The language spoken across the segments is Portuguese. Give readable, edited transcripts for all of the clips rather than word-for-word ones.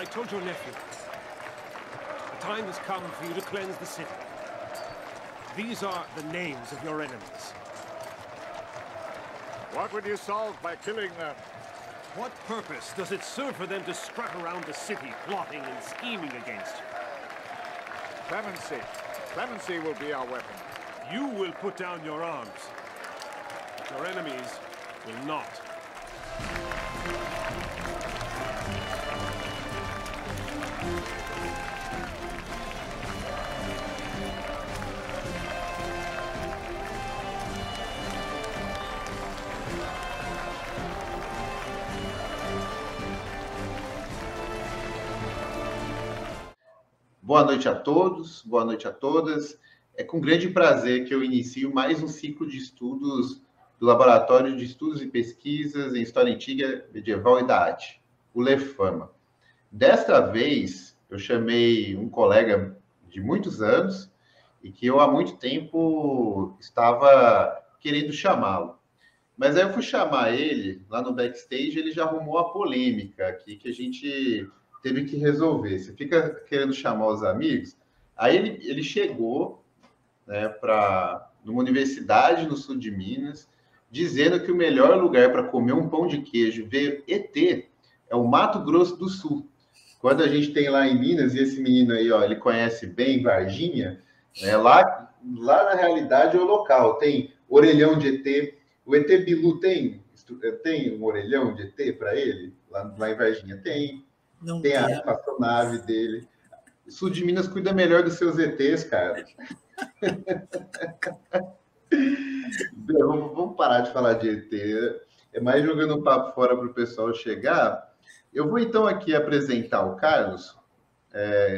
told your nephew, the time has come for you to cleanse the city. These are the names of your enemies. What would you solve by killing them? What purpose does it serve for them to strut around the city, plotting and scheming against you? Clemency. Clemency will be our weapon. You will put down your arms, but your enemies will not. Boa noite a todos, boa noite a todas. É com grande prazer que eu inicio mais um ciclo de estudos do Laboratório de Estudos e Pesquisas em História Antiga, Medieval e da Arte, o LEFAMA. Desta vez, eu chamei um colega de muitos anos e que eu há muito tempo estava querendo chamá-lo. Mas aí eu fui chamar ele, lá no backstage, ele já arrumou a polêmica aqui que a gente teve que resolver. Você fica querendo chamar os amigos, aí ele chegou, né, numa universidade no sul de Minas, dizendo que o melhor lugar para comer um pão de queijo ver ET é o Mato Grosso do Sul. Quando a gente tem lá em Minas, e esse menino aí, ó, ele conhece bem Varginha, né, lá na realidade é o local, tem orelhão de ET, o ET Bilu tem um orelhão de ET para ele? Lá em Varginha tem. Não tem a espaçonave dele. O sul de Minas cuida melhor dos seus ETs, cara. Vamos parar de falar de ET. É mais jogando um papo fora para o pessoal chegar. Eu vou, então, aqui apresentar o Carlos.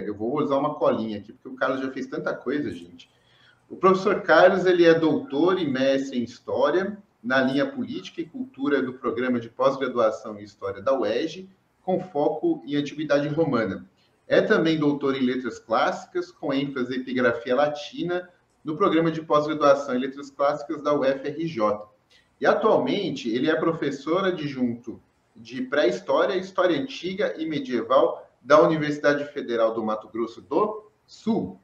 Eu vou usar uma colinha aqui, porque o Carlos já fez tanta coisa, gente. O professor Carlos, ele é doutor e mestre em História, na linha Política e Cultura do Programa de Pós-Graduação em História da UERJ, com foco em Antiguidade Romana. É também doutor em Letras Clássicas, com ênfase em Epigrafia Latina, no Programa de Pós-Graduação em Letras Clássicas da UFRJ. E, atualmente, ele é professor adjunto de Pré-História, História Antiga e Medieval da Universidade Federal do Mato Grosso do Sul.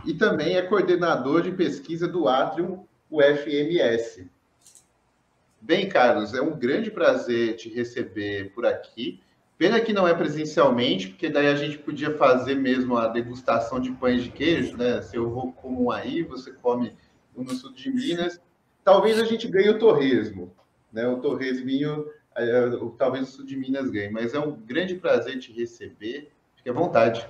E também é coordenador de pesquisa do Atrium UFMS. Bem, Carlos, é um grande prazer te receber por aqui. Pena que não é presencialmente, porque daí a gente podia fazer mesmo a degustação de pães de queijo, né? Se eu vou como um aí, você come um no sul de Minas. Talvez a gente ganhe o torresmo, né? O torresminho, talvez o sul de Minas ganhe. Mas é um grande prazer te receber. Fique à vontade.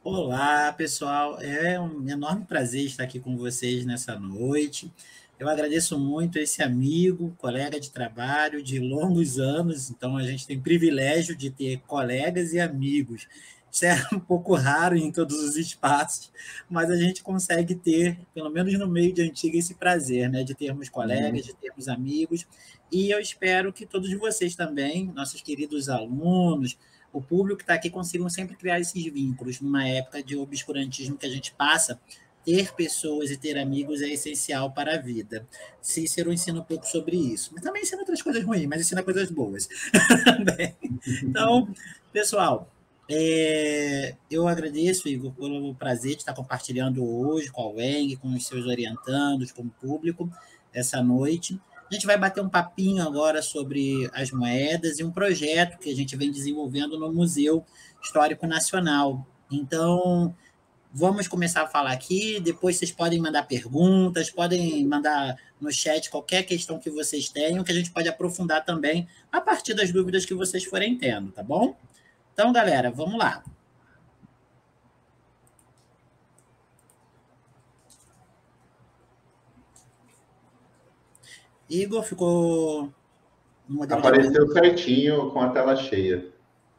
Olá, pessoal. É um enorme prazer estar aqui com vocês nessa noite. Eu agradeço muito esse amigo, colega de trabalho de longos anos, então a gente tem privilégio de ter colegas e amigos. Isso é um pouco raro em todos os espaços, mas a gente consegue ter, pelo menos no meio de Antiga, esse prazer, né, de termos colegas, de termos amigos, e eu espero que todos vocês também, nossos queridos alunos, o público que está aqui, consigam sempre criar esses vínculos numa época de obscurantismo que a gente passa. Ter pessoas e ter amigos é essencial para a vida. Cícero ensina um pouco sobre isso. Mas também ensina outras coisas ruins, mas ensina coisas boas. Então, pessoal, eu agradeço, Igor, pelo prazer de estar compartilhando hoje com a UENG, com os seus orientandos, com o público, essa noite. A gente vai bater um papinho agora sobre as moedas e um projeto que a gente vem desenvolvendo no Museu Histórico Nacional. Então, vamos começar a falar aqui, depois vocês podem mandar perguntas, podem mandar no chat qualquer questão que vocês tenham, que a gente pode aprofundar também a partir das dúvidas que vocês forem tendo, tá bom? Então, galera, vamos lá. Igor, ficou no modelo Apareceu certinho com a tela cheia.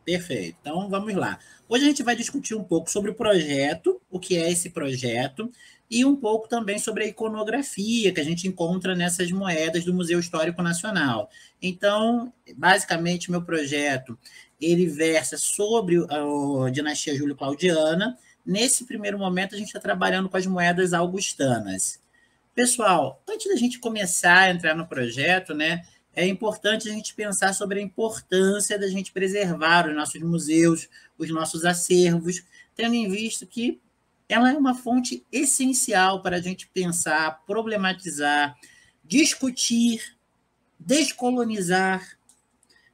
Perfeito. Então, vamos lá. Hoje a gente vai discutir um pouco sobre o projeto, o que é esse projeto, e um pouco também sobre a iconografia que a gente encontra nessas moedas do Museu Histórico Nacional. Então, basicamente, meu projeto, ele versa sobre a dinastia Júlio-Claudiana. Nesse primeiro momento, a gente está trabalhando com as moedas augustanas. Pessoal, antes da gente começar a entrar no projeto, né, é importante a gente pensar sobre a importância da gente preservar os nossos museus, os nossos acervos, tendo em vista que ela é uma fonte essencial para a gente pensar, problematizar, discutir, descolonizar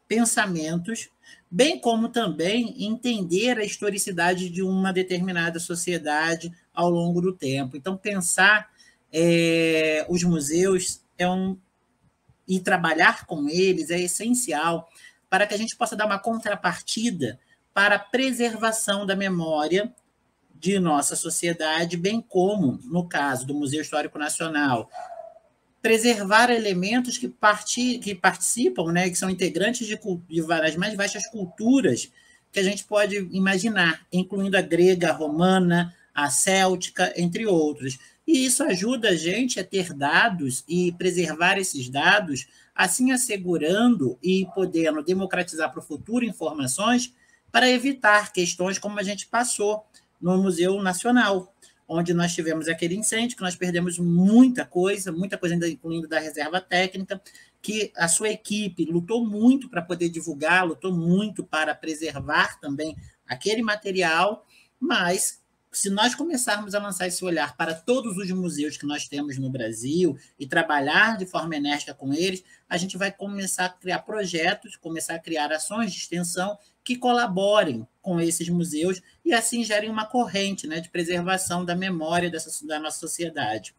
pensamentos, bem como também entender a historicidade de uma determinada sociedade ao longo do tempo. Então, pensar os museus e trabalhar com eles é essencial para que a gente possa dar uma contrapartida para a preservação da memória de nossa sociedade, bem como, no caso do Museu Histórico Nacional, preservar elementos que participam, né, que são integrantes de várias mais vastas culturas que a gente pode imaginar, incluindo a grega, a romana, a céltica, entre outros. E isso ajuda a gente a ter dados e preservar esses dados, assim assegurando e podendo democratizar para o futuro informações para evitar questões como a gente passou no Museu Nacional, onde nós tivemos aquele incêndio, que nós perdemos muita coisa ainda incluindo da reserva técnica, que a sua equipe lutou muito para poder divulgar, lutou muito para preservar também aquele material, mas se nós começarmos a lançar esse olhar para todos os museus que nós temos no Brasil e trabalhar de forma enérgica com eles, a gente vai começar a criar projetos, começar a criar ações de extensão que colaborem com esses museus e assim gerem uma corrente, né, de preservação da memória da nossa sociedade.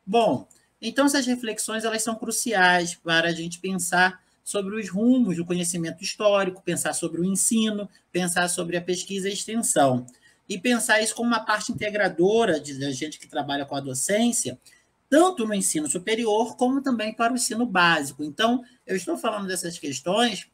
Bom, então essas reflexões elas são cruciais para a gente pensar sobre os rumos do conhecimento histórico, pensar sobre o ensino, pensar sobre a pesquisa e extensão, e pensar isso como uma parte integradora da gente que trabalha com a docência, tanto no ensino superior, como também para o ensino básico. Então, eu estou falando dessas questões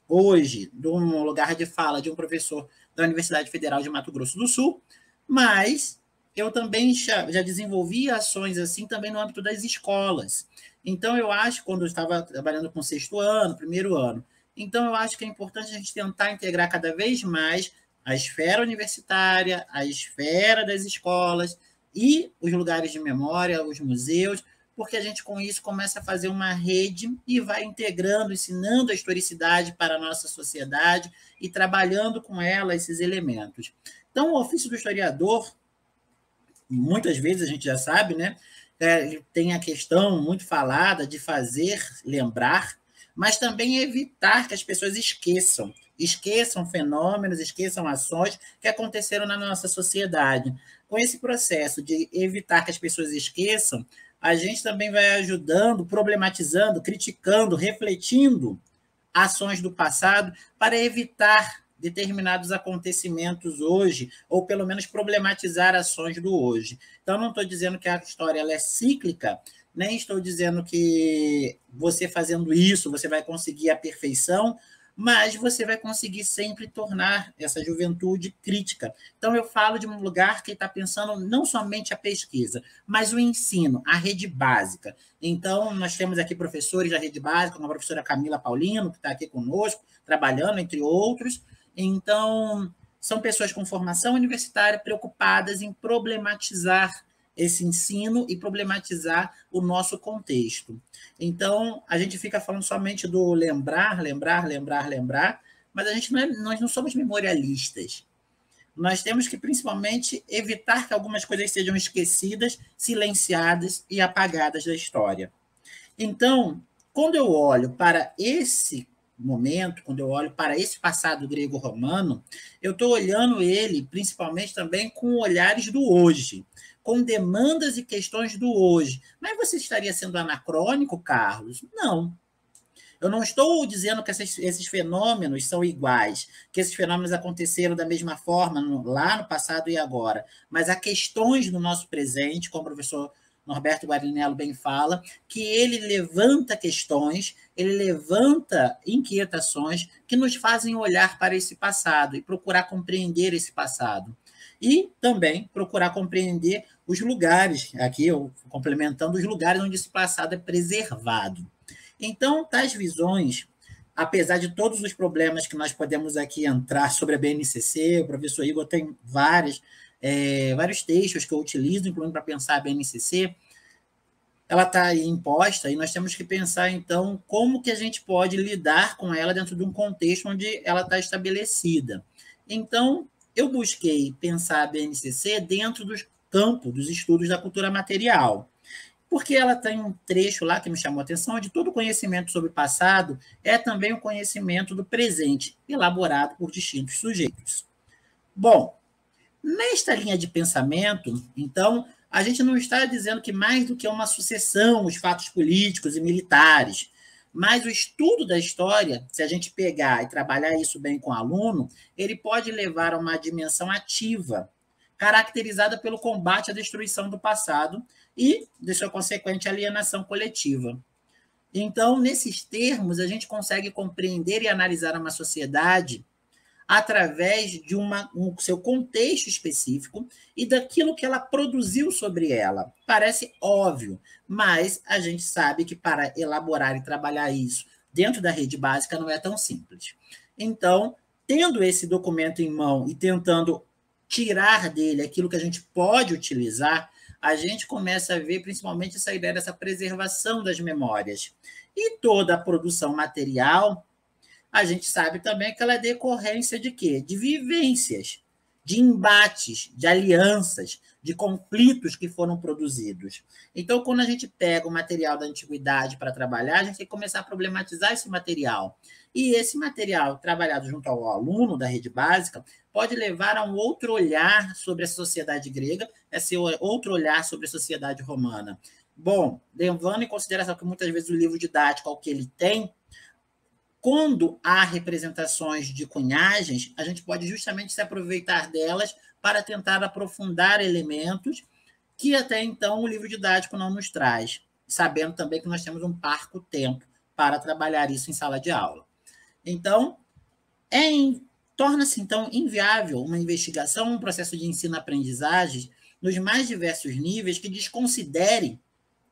hoje, de um lugar de fala de um professor da Universidade Federal de Mato Grosso do Sul, mas eu também já desenvolvi ações assim também no âmbito das escolas. Então, eu acho, quando eu estava trabalhando com 6º ano, 1º ano, então eu acho que é importante a gente tentar integrar cada vez mais a esfera universitária, a esfera das escolas e os lugares de memória, os museus, porque a gente, com isso, começa a fazer uma rede e vai integrando, ensinando a historicidade para a nossa sociedade e trabalhando com ela esses elementos. Então, o ofício do historiador, muitas vezes a gente já sabe, né, tem a questão muito falada de fazer lembrar, mas também evitar que as pessoas esqueçam fenômenos, esqueçam ações que aconteceram na nossa sociedade. Com esse processo de evitar que as pessoas esqueçam, a gente também vai ajudando, problematizando, criticando, refletindo ações do passado para evitar determinados acontecimentos hoje, ou pelo menos problematizar ações do hoje. Então, não estou dizendo que a história ela é cíclica, nem estou dizendo que você fazendo isso você vai conseguir a perfeição, mas você vai conseguir sempre tornar essa juventude crítica. Então, eu falo de um lugar que está pensando não somente a pesquisa, mas o ensino, a rede básica. Então, nós temos aqui professores da rede básica, como a professora Camila Paulino, que está aqui conosco, trabalhando, entre outros. Então, são pessoas com formação universitária preocupadas em problematizar esse ensino e problematizar o nosso contexto. Então, a gente fica falando somente do lembrar, mas nós não somos memorialistas. Nós temos que, principalmente, evitar que algumas coisas sejam esquecidas, silenciadas e apagadas da história. Então, quando eu olho para esse momento, quando eu olho para esse passado grego-romano, eu estou olhando ele, principalmente, também com olhares do hoje, com demandas e questões do hoje. Mas você estaria sendo anacrônico, Carlos? Não. Eu não estou dizendo que esses fenômenos são iguais, que esses fenômenos aconteceram da mesma forma lá no passado e agora, mas há questões no nosso presente, como o professor Norberto Guarinello bem fala, que ele levanta questões, ele levanta inquietações que nos fazem olhar para esse passado e procurar compreender esse passado. E também procurar compreender os lugares, aqui eu complementando, os lugares onde esse passado é preservado. Então, tais visões, apesar de todos os problemas que nós podemos aqui entrar sobre a BNCC, o professor Igor tem vários textos que eu utilizo, incluindo para pensar a BNCC, ela está aí imposta e nós temos que pensar, então, como que a gente pode lidar com ela dentro de um contexto onde ela está estabelecida. Então, eu busquei pensar a BNCC dentro dos campos dos estudos da cultura material, porque ela tem um trecho lá que me chamou a atenção, onde todo conhecimento sobre o passado é também o conhecimento do presente, elaborado por distintos sujeitos. Bom, nesta linha de pensamento, então, a gente não está dizendo que mais do que uma sucessão, os fatos políticos e militares, mas o estudo da história, se a gente pegar e trabalhar isso bem com o aluno, ele pode levar a uma dimensão ativa, caracterizada pelo combate à destruição do passado e de sua consequente alienação coletiva. Então, nesses termos, a gente consegue compreender e analisar uma sociedade através de um seu contexto específico e daquilo que ela produziu sobre ela. Parece óbvio, mas a gente sabe que para elaborar e trabalhar isso dentro da rede básica não é tão simples. Então, tendo esse documento em mão e tentando tirar dele aquilo que a gente pode utilizar, a gente começa a ver principalmente essa ideia dessa preservação das memórias. E toda a produção material, a gente sabe também que ela é decorrência de quê? De vivências, de embates, de alianças, de conflitos que foram produzidos. Então, quando a gente pega o material da antiguidade para trabalhar, a gente tem que começar a problematizar esse material. E esse material, trabalhado junto ao aluno da rede básica, pode levar a um outro olhar sobre a sociedade grega, esse outro olhar sobre a sociedade romana. Bom, levando em consideração que muitas vezes o livro didático, ao que ele tem, quando há representações de cunhagens, a gente pode justamente se aproveitar delas para tentar aprofundar elementos que até então o livro didático não nos traz, sabendo também que nós temos um parco tempo para trabalhar isso em sala de aula. Então, torna-se, então, inviável uma investigação, um processo de ensino-aprendizagem nos mais diversos níveis que desconsidere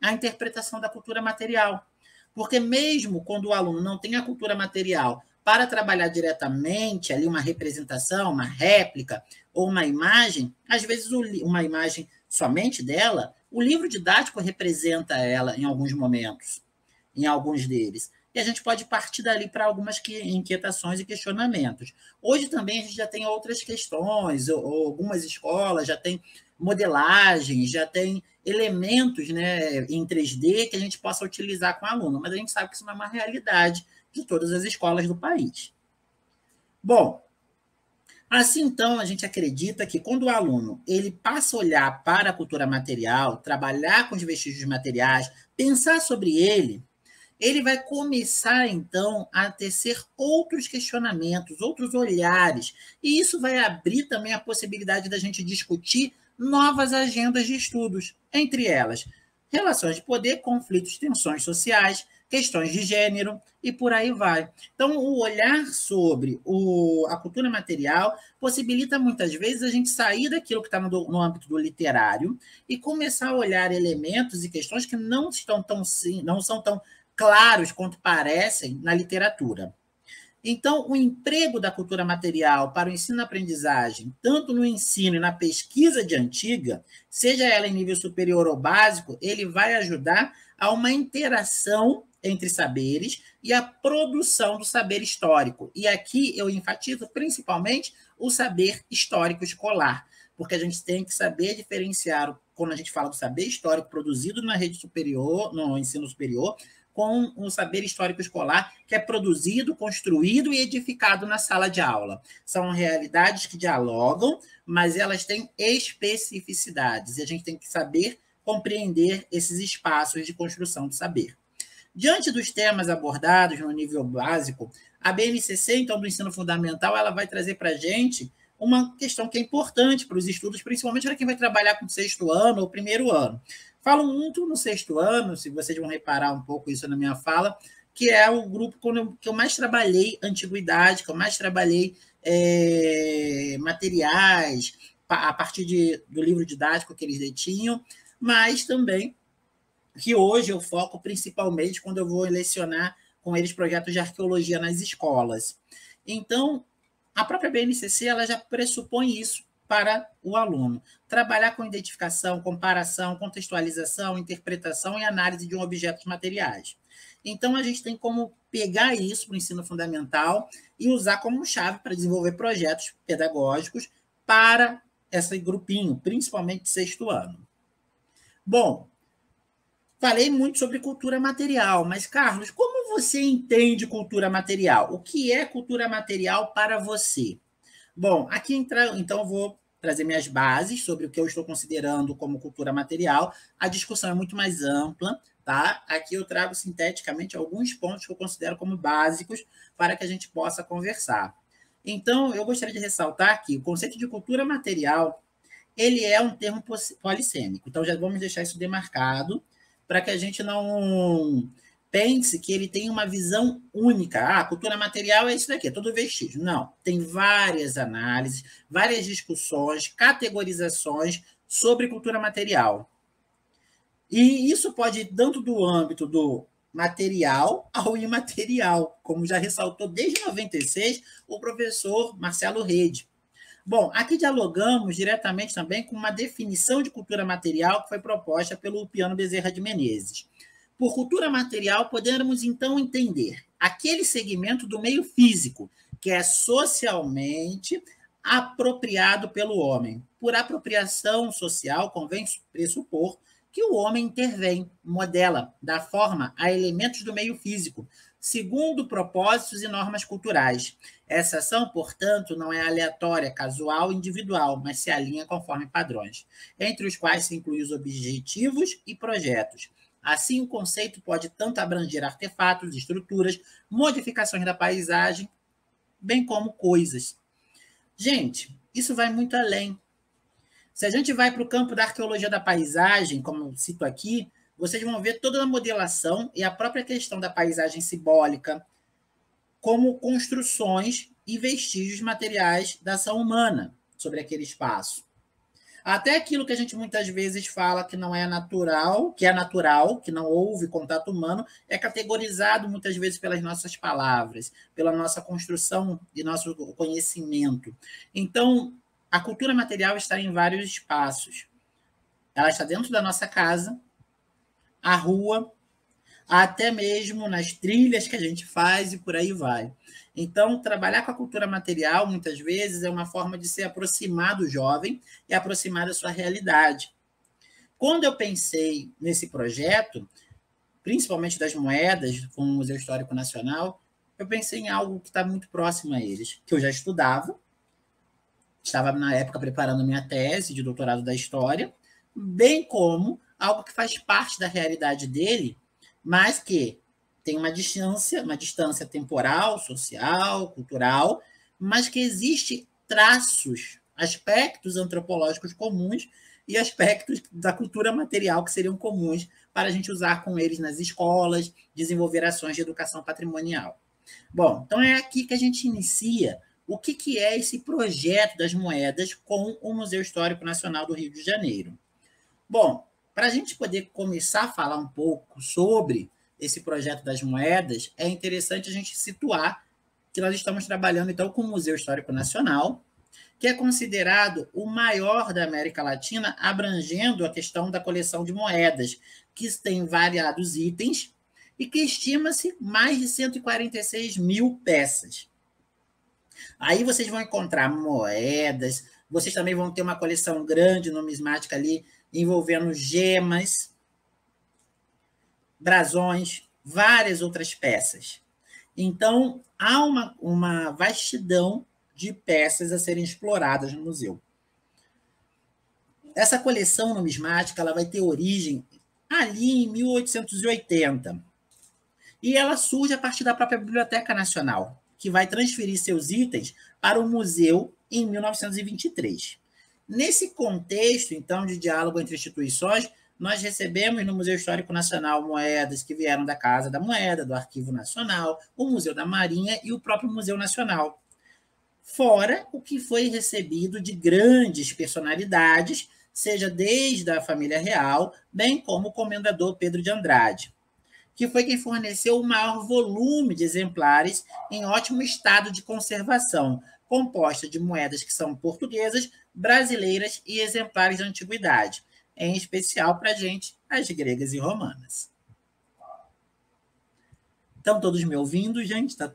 a interpretação da cultura material. Porque mesmo quando o aluno não tem a cultura material para trabalhar diretamente ali uma representação, uma réplica ou uma imagem, às vezes uma imagem somente dela, o livro didático representa ela em alguns momentos, em alguns deles. E a gente pode partir dali para algumas inquietações e questionamentos. Hoje também a gente já tem outras questões, ou algumas escolas já têm modelagens, já tem elementos, né, em 3D que a gente possa utilizar com o aluno, mas a gente sabe que isso não é uma realidade de todas as escolas do país. Bom, assim então a gente acredita que quando o aluno ele passa a olhar para a cultura material, trabalhar com os vestígios materiais, pensar sobre ele vai começar, então, a tecer outros questionamentos, outros olhares, e isso vai abrir também a possibilidade da gente discutir novas agendas de estudos, entre elas relações de poder, conflitos, tensões sociais, questões de gênero e por aí vai. Então, o olhar sobre a cultura material possibilita muitas vezes a gente sair daquilo que está no âmbito do literário e começar a olhar elementos e questões que não são tão claros quanto parecem na literatura. Então, o emprego da cultura material para o ensino-aprendizagem, tanto no ensino e na pesquisa de antiga, seja ela em nível superior ou básico, ele vai ajudar a uma interação entre saberes e a produção do saber histórico. E aqui eu enfatizo principalmente o saber histórico escolar, porque a gente tem que saber diferenciar, quando a gente fala do saber histórico produzido na rede superior, no ensino superior, com o saber histórico escolar que é produzido, construído e edificado na sala de aula. São realidades que dialogam, mas elas têm especificidades, e a gente tem que saber compreender esses espaços de construção do saber. Diante dos temas abordados no nível básico, a BNCC, então, do ensino fundamental, ela vai trazer para a gente uma questão que é importante para os estudos, principalmente para quem vai trabalhar com o 6º ano ou 1º ano. Falo muito no 6º ano, se vocês vão reparar um pouco isso na minha fala, que é o grupo que eu mais trabalhei antiguidade, que eu mais trabalhei materiais, a partir do livro didático que eles detinham, mas também que hoje eu foco principalmente quando eu vou lecionar com eles projetos de arqueologia nas escolas. Então, a própria BNCC ela já pressupõe isso para o aluno. Trabalhar com identificação, comparação, contextualização, interpretação e análise de objetos materiais. Então, a gente tem como pegar isso para o ensino fundamental e usar como chave para desenvolver projetos pedagógicos para esse grupinho, principalmente sexto ano. Bom, falei muito sobre cultura material, mas, Carlos, como você entende cultura material? O que é cultura material para você? Bom, aqui então eu vou trazer minhas bases sobre o que eu estou considerando como cultura material. A discussão é muito mais ampla, tá? Aqui eu trago sinteticamente alguns pontos que eu considero como básicos para que a gente possa conversar. Então, eu gostaria de ressaltar que o conceito de cultura material, ele é um termo polissêmico. Então, já vamos deixar isso demarcado para que a gente não pense que ele tem uma visão única. Ah, cultura material é isso daqui, é todo vestígio. Não, tem várias análises, várias discussões, categorizações sobre cultura material. E isso pode ir tanto do âmbito do material ao imaterial, como já ressaltou desde 96 o professor Marcelo Rede. Bom, aqui dialogamos diretamente também com uma definição de cultura material que foi proposta pelo Piano Bezerra de Menezes. Por cultura material, podemos então entender aquele segmento do meio físico que é socialmente apropriado pelo homem. Por apropriação social, convém pressupor que o homem intervém, modela, dá forma a elementos do meio físico, segundo propósitos e normas culturais. Essa ação, portanto, não é aleatória, casual, individual, mas se alinha conforme padrões, entre os quais se incluem os objetivos e projetos. Assim, o conceito pode tanto abranger artefatos, estruturas, modificações da paisagem, bem como coisas. Gente, isso vai muito além. Se a gente vai para o campo da arqueologia da paisagem, como eu cito aqui, vocês vão ver toda a modelação e a própria questão da paisagem simbólica como construções e vestígios materiais da ação humana sobre aquele espaço. Até aquilo que a gente muitas vezes fala que não é natural, que não houve contato humano, é categorizado muitas vezes pelas nossas palavras, pela nossa construção e nosso conhecimento. Então, a cultura material está em vários espaços. Ela está dentro da nossa casa, a rua, até mesmo nas trilhas que a gente faz e por aí vai. Então, trabalhar com a cultura material, muitas vezes, é uma forma de se aproximar do jovem e aproximar da sua realidade. Quando eu pensei nesse projeto, principalmente das moedas, com o Museu Histórico Nacional, eu pensei em algo que está muito próximo a eles, que eu já estava, na época, preparando minha tese de doutorado da História, bem como algo que faz parte da realidade dele, mas que tem uma distância temporal, social, cultural, mas que existe traços, aspectos antropológicos comuns e aspectos da cultura material que seriam comuns para a gente usar com eles nas escolas, desenvolver ações de educação patrimonial. Bom, então é aqui que a gente inicia o que é esse projeto das moedas com o Museu Histórico Nacional do Rio de Janeiro. Bom, para a gente poder começar a falar um pouco sobre esse projeto das moedas, é interessante a gente situar que nós estamos trabalhando, então, com o Museu Histórico Nacional, que é considerado o maior da América Latina, abrangendo a questão da coleção de moedas, que tem variados itens e que estima-se mais de 146 mil peças. Aí vocês vão encontrar moedas, vocês também vão ter uma coleção grande numismática ali, envolvendo gemas, brasões, várias outras peças. Então, há uma vastidão de peças a serem exploradas no museu. Essa coleção numismática ela vai ter origem ali em 1880. E ela surge a partir da própria Biblioteca Nacional, que vai transferir seus itens para o museu em 1923. Nesse contexto, então, de diálogo entre instituições, nós recebemos no Museu Histórico Nacional moedas que vieram da Casa da Moeda, do Arquivo Nacional, o Museu da Marinha e o próprio Museu Nacional. Fora o que foi recebido de grandes personalidades, seja desde a família real, bem como o comendador Pedro de Andrade, que foi quem forneceu o maior volume de exemplares em ótimo estado de conservação, composta de moedas que são portuguesas, brasileiras e exemplares da antiguidade, em especial para a gente, as gregas e romanas. Estão todos me ouvindo, gente? Tá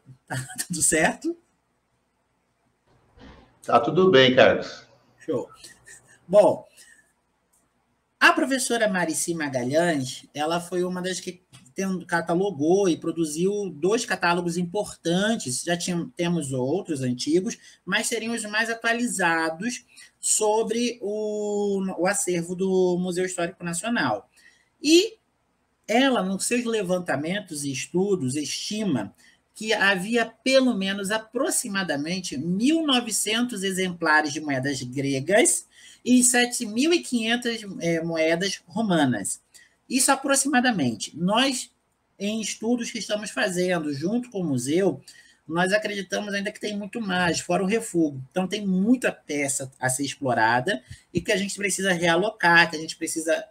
tudo certo? Tá tudo bem, Carlos. Show. Bom, a professora Marici Magalhães, ela foi uma das que catalogou e produziu 2 catálogos importantes. Já temos outros antigos, mas seriam os mais atualizados sobre o acervo do Museu Histórico Nacional. E ela, nos seus levantamentos e estudos, estima que havia pelo menos aproximadamente 1.900 exemplares de moedas gregas e 7.500 moedas romanas. Isso aproximadamente. Nós, em estudos que estamos fazendo junto com o museu, nós acreditamos ainda que tem muito mais, fora o refúgio. Então, tem muita peça a ser explorada e que a gente precisa realocar, que a gente precisa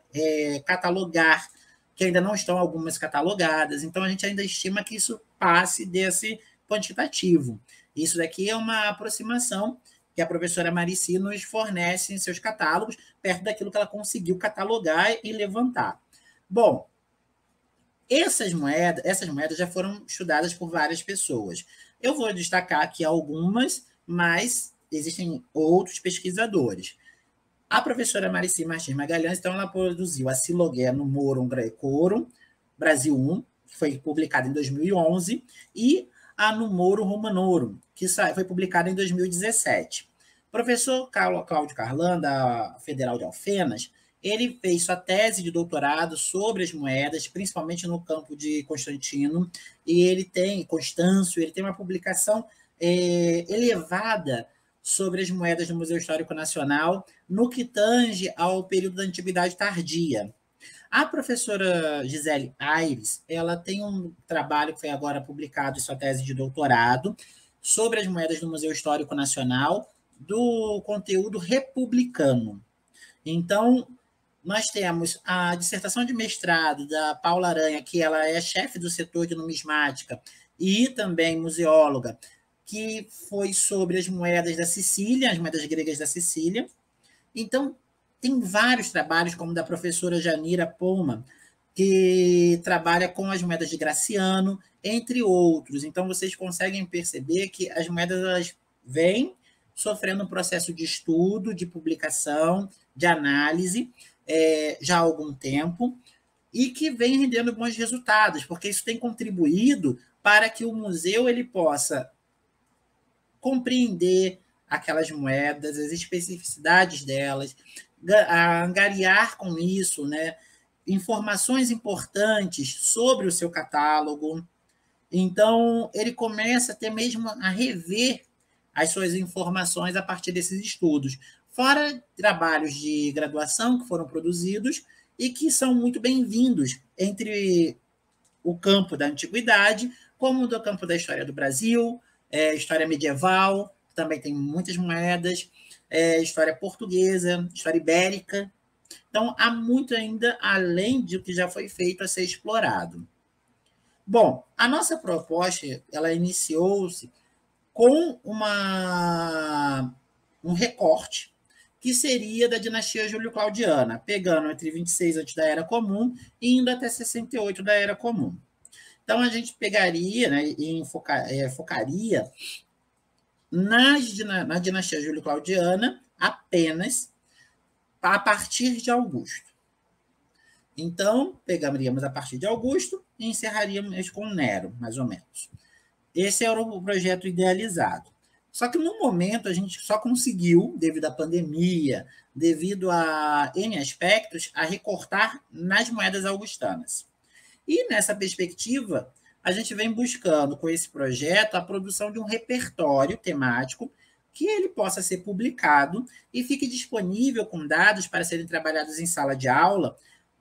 catalogar, que ainda não estão algumas catalogadas. Então, a gente ainda estima que isso passe desse quantitativo. Isso daqui é uma aproximação que a professora Marici nos fornece em seus catálogos, perto daquilo que ela conseguiu catalogar e levantar. Bom, essas moedas já foram estudadas por várias pessoas. Eu vou destacar aqui algumas, mas existem outros pesquisadores. A professora Marici Martins Magalhães, então, ela produziu a Silogué no Morum Graecorum, Brasil 1, que foi publicada em 2011, e a Numorum Romanorum, que foi publicada em 2017. O professor Cláudio Carlan, da Federal de Alfenas, ele fez sua tese de doutorado sobre as moedas, principalmente no campo de Constantino, e ele tem, Constâncio, ele tem uma publicação elevada sobre as moedas do Museu Histórico Nacional, no que tange ao período da Antiguidade Tardia. A professora Gisele Aires, ela tem um trabalho que foi agora publicado em sua tese de doutorado sobre as moedas do Museu Histórico Nacional, do conteúdo republicano. Então, nós temos a dissertação de mestrado da Paula Aranha, que ela é chefe do setor de numismática e também museóloga, que foi sobre as moedas da Sicília, as moedas gregas da Sicília. Então, tem vários trabalhos, como da professora Janira Poma, que trabalha com as moedas de Graciano, entre outros. Então, vocês conseguem perceber que as moedas elas vêm sofrendo um processo de estudo, de publicação, de análise, já há algum tempo, e que vem rendendo bons resultados, porque isso tem contribuído para que o museu ele possa compreender aquelas moedas, as especificidades delas, angariar com isso, né, informações importantes sobre o seu catálogo. Então, ele começa até mesmo a rever as suas informações a partir desses estudos, fora trabalhos de graduação que foram produzidos e que são muito bem-vindos entre o campo da antiguidade, como do campo da história do Brasil, história medieval, também tem muitas moedas, história portuguesa, história ibérica. Então, há muito ainda além do que já foi feito a ser explorado. Bom, a nossa proposta ela iniciou-se com um recorte que seria da dinastia Júlio-Claudiana, pegando entre 26 antes da Era Comum e indo até 68 da Era Comum. Então, a gente pegaria, né, e focaria na dinastia Júlio-Claudiana apenas a partir de Augusto. Então, pegaríamos a partir de Augusto e encerraríamos com Nero, mais ou menos. Esse era o projeto idealizado. Só que, no momento, a gente só conseguiu, devido à pandemia, devido a N aspectos, a recortar nas moedas augustanas. E, nessa perspectiva, a gente vem buscando, com esse projeto, a produção de um repertório temático que ele possa ser publicado e fique disponível com dados para serem trabalhados em sala de aula,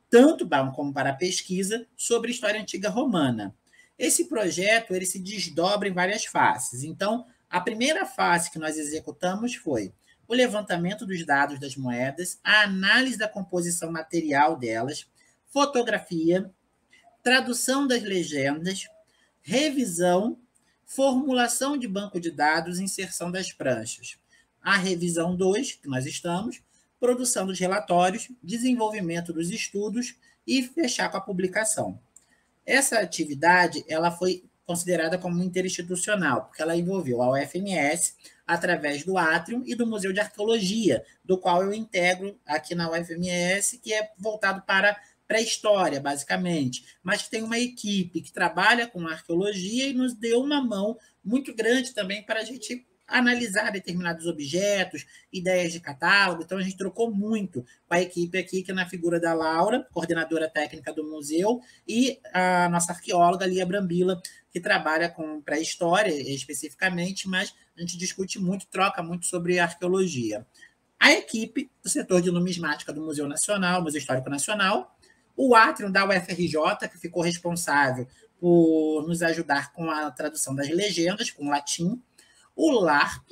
tanto como para pesquisa sobre história antiga romana. Esse projeto ele se desdobra em várias faces. Então, a primeira fase que nós executamos foi o levantamento dos dados das moedas, a análise da composição material delas, fotografia, tradução das legendas, revisão, formulação de banco de dados e inserção das pranchas. A revisão 2, que nós estamos, produção dos relatórios, desenvolvimento dos estudos e fechar com a publicação. Essa atividade ela foi considerada como interinstitucional, porque ela envolveu a UFMS através do Atrium e do Museu de Arqueologia, do qual eu integro aqui na UFMS, que é voltado para pré-história, basicamente, mas que tem uma equipe que trabalha com arqueologia e nos deu uma mão muito grande também para a gente analisar determinados objetos, ideias de catálogo. Então, a gente trocou muito com a equipe aqui, que é na figura da Laura, coordenadora técnica do museu, e a nossa arqueóloga, Lia Brambila, que trabalha com pré-história especificamente, mas a gente discute muito, troca muito sobre arqueologia. A equipe do setor de numismática do Museu Nacional, Museu Histórico Nacional, o Atrium da UFRJ, que ficou responsável por nos ajudar com a tradução das legendas, com latim, o LARP,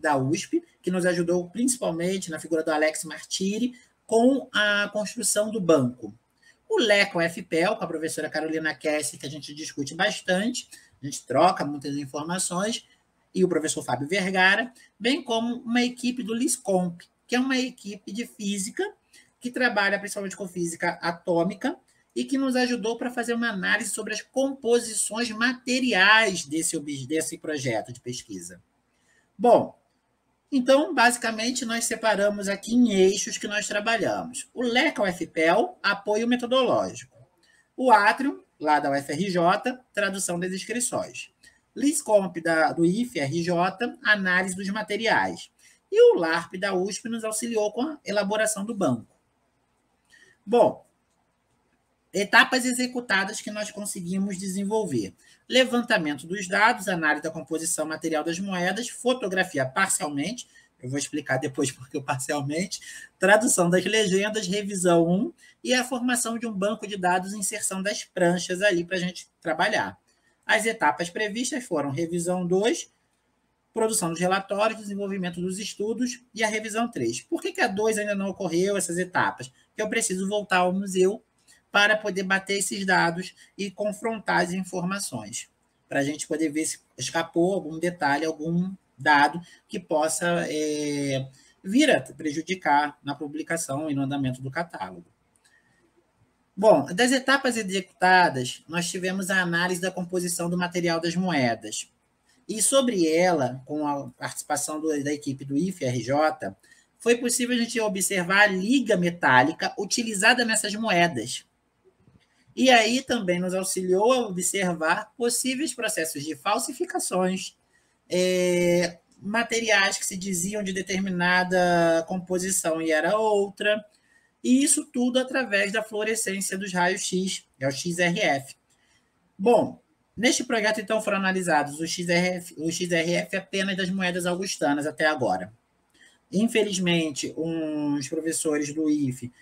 da USP, que nos ajudou principalmente na figura do Alex Martiri, com a construção do banco. O LECO FPEL, com a professora Carolina Kessi, que a gente discute bastante, a gente troca muitas informações, e o professor Fábio Vergara, bem como uma equipe do LISCOMP, que é uma equipe de física, que trabalha principalmente com física atômica, e que nos ajudou para fazer uma análise sobre as composições materiais desse projeto de pesquisa. Bom, então, basicamente, nós separamos aqui em eixos que nós trabalhamos. O LECA-UFPEL, apoio metodológico. O Atrium, lá da UFRJ, tradução das inscrições. LISCOMP, do IFRJ, análise dos materiais. E o LARP, da USP, nos auxiliou com a elaboração do banco. Bom, etapas executadas que nós conseguimos desenvolver. Levantamento dos dados, análise da composição material das moedas, fotografia parcialmente, eu vou explicar depois porque parcialmente, tradução das legendas, revisão 1 e a formação de um banco de dados e inserção das pranchas ali para a gente trabalhar. As etapas previstas foram revisão 2, produção dos relatórios, desenvolvimento dos estudos e a revisão 3. Por que a 2 ainda não ocorreu, essas etapas? Porque eu preciso voltar ao museu para poder bater esses dados e confrontar as informações, para a gente poder ver se escapou algum detalhe, algum dado que possa vir a prejudicar na publicação e no andamento do catálogo. Bom, das etapas executadas, nós tivemos a análise da composição do material das moedas. E sobre ela, com a participação da equipe do IFRJ, foi possível a gente observar a liga metálica utilizada nessas moedas. E aí também nos auxiliou a observar possíveis processos de falsificações, materiais que se diziam de determinada composição e era outra, e isso tudo através da fluorescência dos raios X, é o XRF. Bom, neste projeto, então, foram analisados o XRF apenas das moedas augustanas até agora. Infelizmente, uns professores do IFE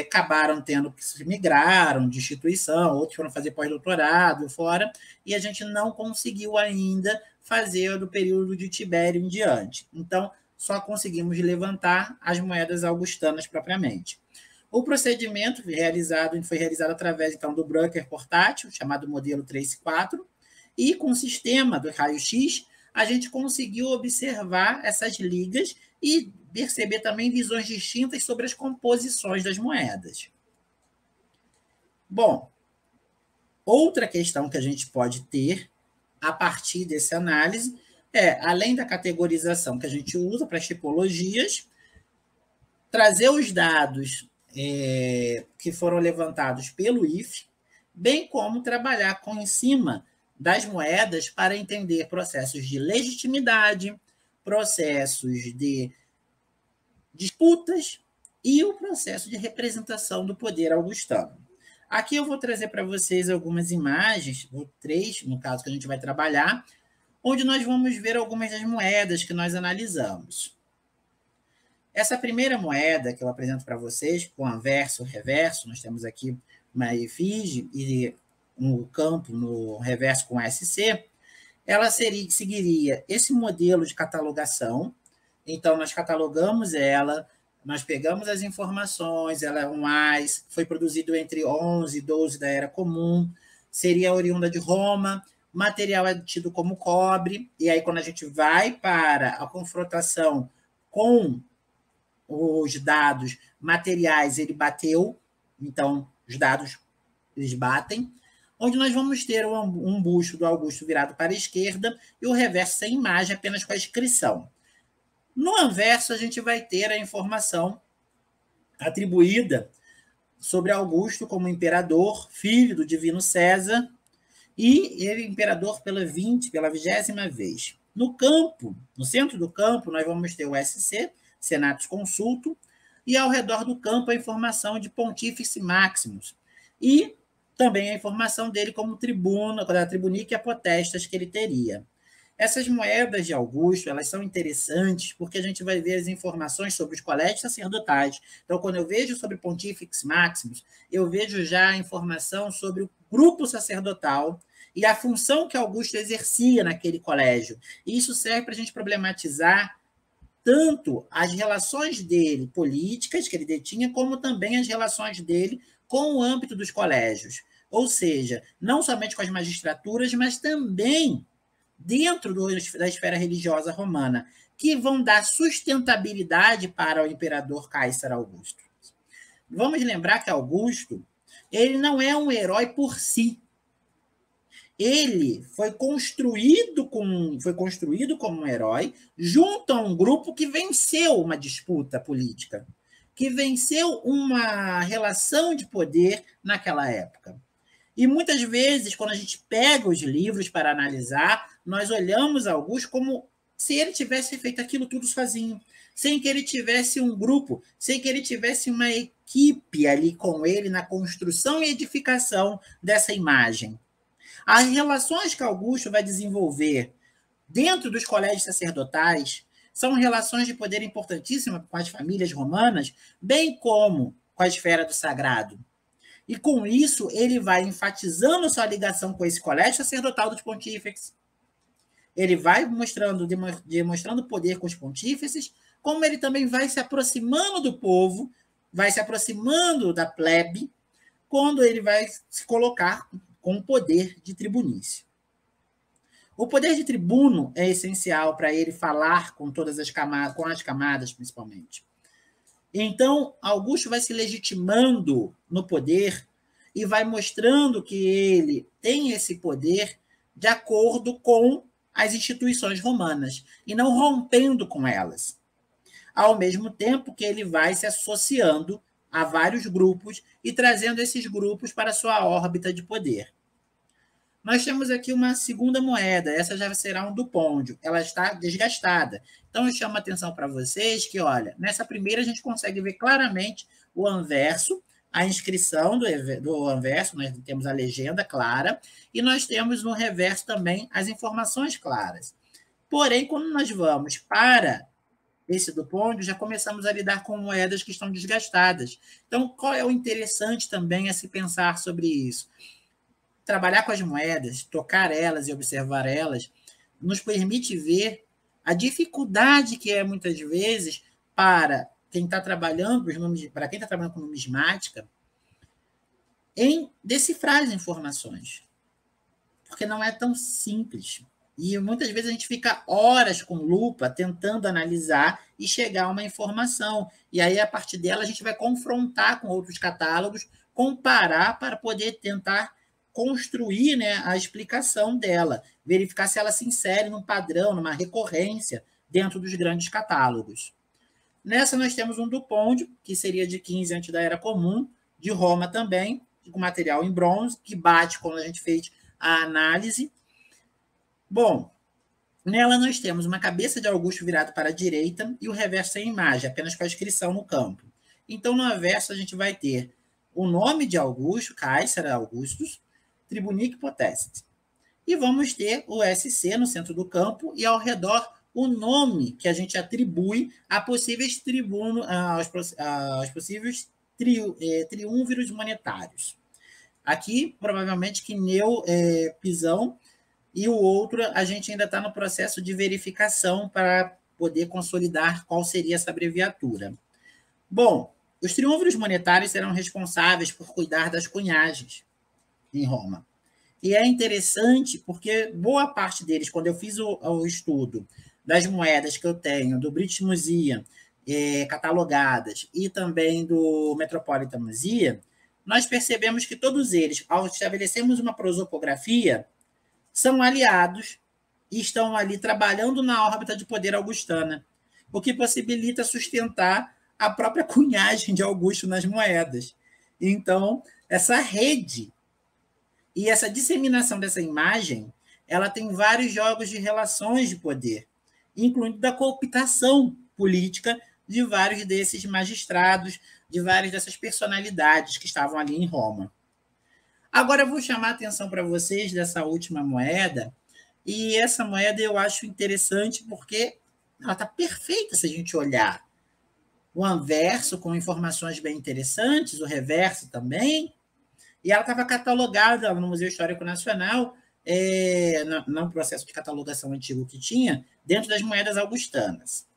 acabaram tendo que se migraram de instituição, outros foram fazer pós-doutorado fora, e a gente não conseguiu ainda fazer do período de Tibério em diante. Então, só conseguimos levantar as moedas augustanas propriamente. O procedimento foi realizado através, então, do Bruker portátil, chamado modelo Trace 4, e com o sistema do raio-x, a gente conseguiu observar essas ligas e perceber também visões distintas sobre as composições das moedas. Bom, outra questão que a gente pode ter a partir dessa análise além da categorização que a gente usa para as tipologias, trazer os dados que foram levantados pelo IFE, bem como trabalhar em cima das moedas para entender processos de legitimidade, processos de disputas e o processo de representação do poder augustano. Aqui eu vou trazer para vocês algumas imagens, ou 3, no caso que a gente vai trabalhar, onde nós vamos ver algumas das moedas que nós analisamos. Essa primeira moeda que eu apresento para vocês, com anverso e reverso, nós temos aqui uma efígie e um campo no reverso com SC, ela seguiria esse modelo de catalogação. Então, nós catalogamos ela, nós pegamos as informações, ela é um AIS, foi produzido entre 11 e 12 da Era Comum, seria oriunda de Roma, material é tido como cobre, e aí quando a gente vai para a confrontação com os dados materiais, ele bateu, então os dados eles batem, onde nós vamos ter um busto do Augusto virado para a esquerda e o reverso sem imagem, apenas com a inscrição. No anverso, a gente vai ter a informação atribuída sobre Augusto como imperador, filho do divino César, e ele imperador pela 20ª vez. No campo, no centro do campo, nós vamos ter o SC, Senatus Consultum, e ao redor do campo a informação de Pontífice Maximus, e também a informação dele como tribuno, da tribunica e apotestas que ele teria. Essas moedas de Augusto, elas são interessantes porque a gente vai ver as informações sobre os colégios sacerdotais. Então, quando eu vejo sobre Pontífice Maximus, eu vejo já a informação sobre o grupo sacerdotal e a função que Augusto exercia naquele colégio. E isso serve para a gente problematizar tanto as relações dele políticas que ele detinha, como também as relações dele com o âmbito dos colégios. Ou seja, não somente com as magistraturas, mas também dentro da esfera religiosa romana, que vão dar sustentabilidade para o imperador Cáesar Augusto. Vamos lembrar que Augusto, ele não é um herói por si. Ele foi construído como um herói junto a um grupo que venceu uma disputa política, que venceu uma relação de poder naquela época. E muitas vezes, quando a gente pega os livros para analisar, nós olhamos Augusto como se ele tivesse feito aquilo tudo sozinho, sem que ele tivesse um grupo, sem que ele tivesse uma equipe ali com ele na construção e edificação dessa imagem. As relações que Augusto vai desenvolver dentro dos colégios sacerdotais são relações de poder importantíssimas com as famílias romanas, bem como com a esfera do sagrado. E com isso, ele vai enfatizando sua ligação com esse colégio sacerdotal dos pontífices. Ele vai demonstrando poder com os pontífices, como ele também vai se aproximando do povo, vai se aproximando da plebe, quando ele vai se colocar com o poder de tribunício. O poder de tribuno é essencial para ele falar com todas as camadas, com as camadas principalmente. Então, Augusto vai se legitimando no poder e vai mostrando que ele tem esse poder de acordo com as instituições romanas e não rompendo com elas. Ao mesmo tempo que ele vai se associando a vários grupos e trazendo esses grupos para a sua órbita de poder. Nós temos aqui uma segunda moeda, essa já será um dupôndio, ela está desgastada. Então, eu chamo a atenção para vocês que, olha, nessa primeira a gente consegue ver claramente o anverso, a inscrição do anverso, nós temos a legenda clara, e nós temos no reverso também as informações claras. Porém, quando nós vamos para esse dupôndio, já começamos a lidar com moedas que estão desgastadas. Então, qual é o interessante também a se pensar sobre isso? Trabalhar com as moedas, tocar elas e observar elas, nos permite ver a dificuldade que é, muitas vezes, para quem está trabalhando com numismática, em decifrar as informações. Porque não é tão simples. E muitas vezes a gente fica horas com lupa tentando analisar e chegar a uma informação. E aí, a partir dela, a gente vai confrontar com outros catálogos, comparar para poder tentar construir, né, a explicação dela, verificar se ela se insere num padrão, numa recorrência dentro dos grandes catálogos. Nessa nós temos um dupôndio, que seria de 15 antes da Era Comum, de Roma também, com material em bronze, que bate quando a gente fez a análise. Bom, nela nós temos uma cabeça de Augusto virado para a direita e o reverso sem imagem, apenas com a inscrição no campo. Então, no reverso, a gente vai ter o nome de Augusto, Cáesar Augustus, Tribunique Potestas. E vamos ter o SC no centro do campo e ao redor o nome que a gente atribui a possíveis aos possíveis triunvíros monetários. Aqui, provavelmente, Quineu Pisão, e o outro a gente ainda está no processo de verificação para poder consolidar qual seria essa abreviatura. Bom, os triunvíros monetários serão responsáveis por cuidar das cunhagens em Roma. E é interessante porque boa parte deles, quando eu fiz o estudo das moedas que eu tenho do British Museum, catalogadas, e também do Metropolitan Museum, nós percebemos que todos eles, ao estabelecermos uma prosopografia, são aliados e estão ali trabalhando na órbita de poder augustana, o que possibilita sustentar a própria cunhagem de Augusto nas moedas. Então, essa rede e essa disseminação dessa imagem, ela tem vários jogos de relações de poder, incluindo da cooptação política de vários desses magistrados, de várias dessas personalidades que estavam ali em Roma. Agora eu vou chamar a atenção para vocês dessa última moeda, e essa moeda eu acho interessante porque ela está perfeita se a gente olhar. O anverso com informações bem interessantes, o reverso também, e ela estava catalogada no Museu Histórico Nacional, no processo de catalogação antigo que tinha, dentro das moedas augustanas.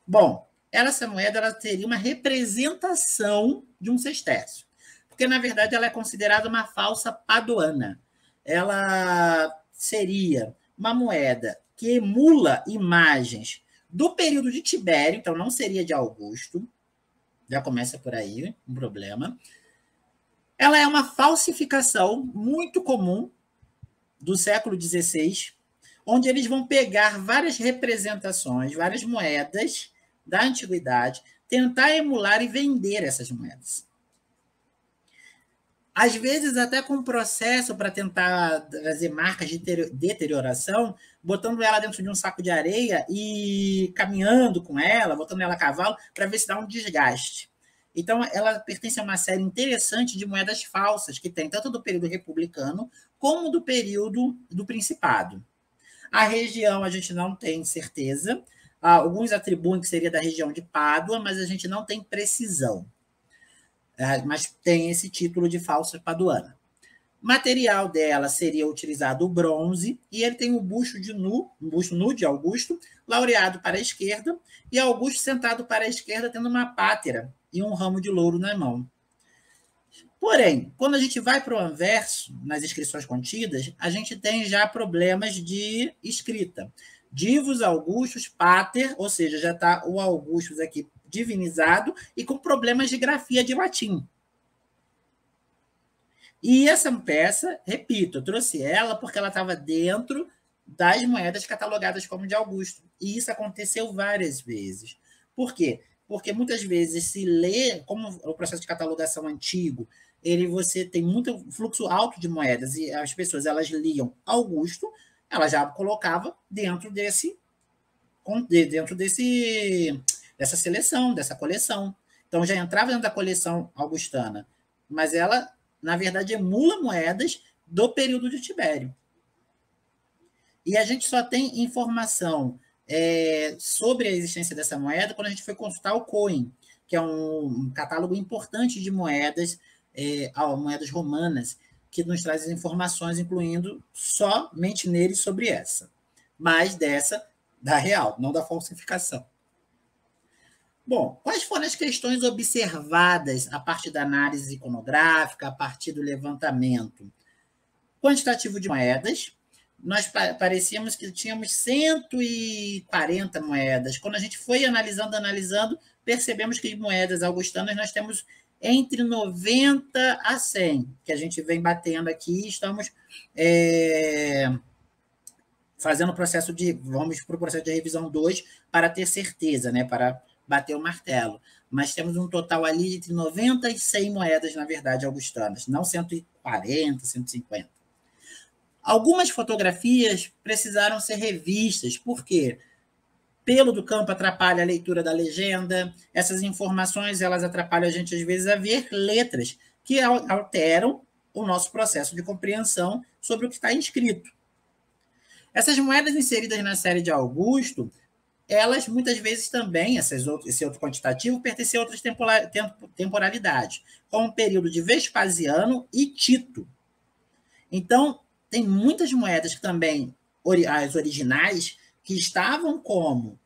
Bom, essa moeda ela teria uma representação de um sestércio, porque, na verdade, ela é considerada uma falsa paduana. Ela seria uma moeda que emula imagens do período de Tibério, então não seria de Augusto, já começa por aí um problema. Ela é uma falsificação muito comum do século XVI, onde eles vão pegar várias representações, várias moedas da antiguidade, tentar emular e vender essas moedas. Às vezes, até com um processo para tentar trazer marcas de deterioração, botando ela dentro de um saco de areia e caminhando com ela, botando ela a cavalo, para ver se dá um desgaste. Então, ela pertence a uma série interessante de moedas falsas, que tem tanto do período republicano como do período do Principado. A região a gente não tem certeza. Alguns atribuem que seria da região de Pádua, mas a gente não tem precisão. Mas tem esse título de falsa paduana. Material dela seria utilizado o bronze, e ele tem um busto nu de Augusto, laureado para a esquerda, e Augusto sentado para a esquerda, tendo uma pátera e um ramo de louro na mão. Porém, quando a gente vai para o anverso, nas inscrições contidas, a gente tem já problemas de escrita. Divus Augustus Pater, ou seja, já está o Augustus aqui divinizado e com problemas de grafia de latim. E essa peça, repito, eu trouxe ela porque ela estava dentro das moedas catalogadas como de Augusto. E isso aconteceu várias vezes. Por quê? Porque muitas vezes se lê, como o processo de catalogação antigo, você tem muito fluxo alto de moedas e as pessoas elas liam Augusto, ela já colocava dentro dessa seleção, dessa coleção. Então, já entrava dentro da coleção augustana, mas ela, na verdade, emula moedas do período de Tibério. E a gente só tem informação sobre a existência dessa moeda quando a gente foi consultar o Cohen, que é um catálogo importante de moedas, moedas romanas, que nos traz informações, incluindo somente nele sobre essa, mas dessa da real, não da falsificação. Bom, quais foram as questões observadas a partir da análise iconográfica, a partir do levantamento? Quantitativo de moedas, nós parecíamos que tínhamos 140 moedas. Quando a gente foi analisando, percebemos que moedas augustanas nós temos entre 90 a 100, que a gente vem batendo aqui, estamos fazendo o processo vamos para o processo de revisão 2 para ter certeza, né, para bater o martelo. Mas temos um total ali entre 90 e 100 moedas, na verdade, augustanas, não 140, 150. Algumas fotografias precisaram ser revistas, por quê? Pelo do campo atrapalha a leitura da legenda, essas informações elas atrapalham a gente, às vezes, a ver letras que alteram o nosso processo de compreensão sobre o que está inscrito. Essas moedas inseridas na série de Augusto, elas muitas vezes também, esse outro quantitativo, pertencem a outras temporalidades, como o período de Vespasiano e Tito. Então, tem muitas moedas que também, as originais, que estavam como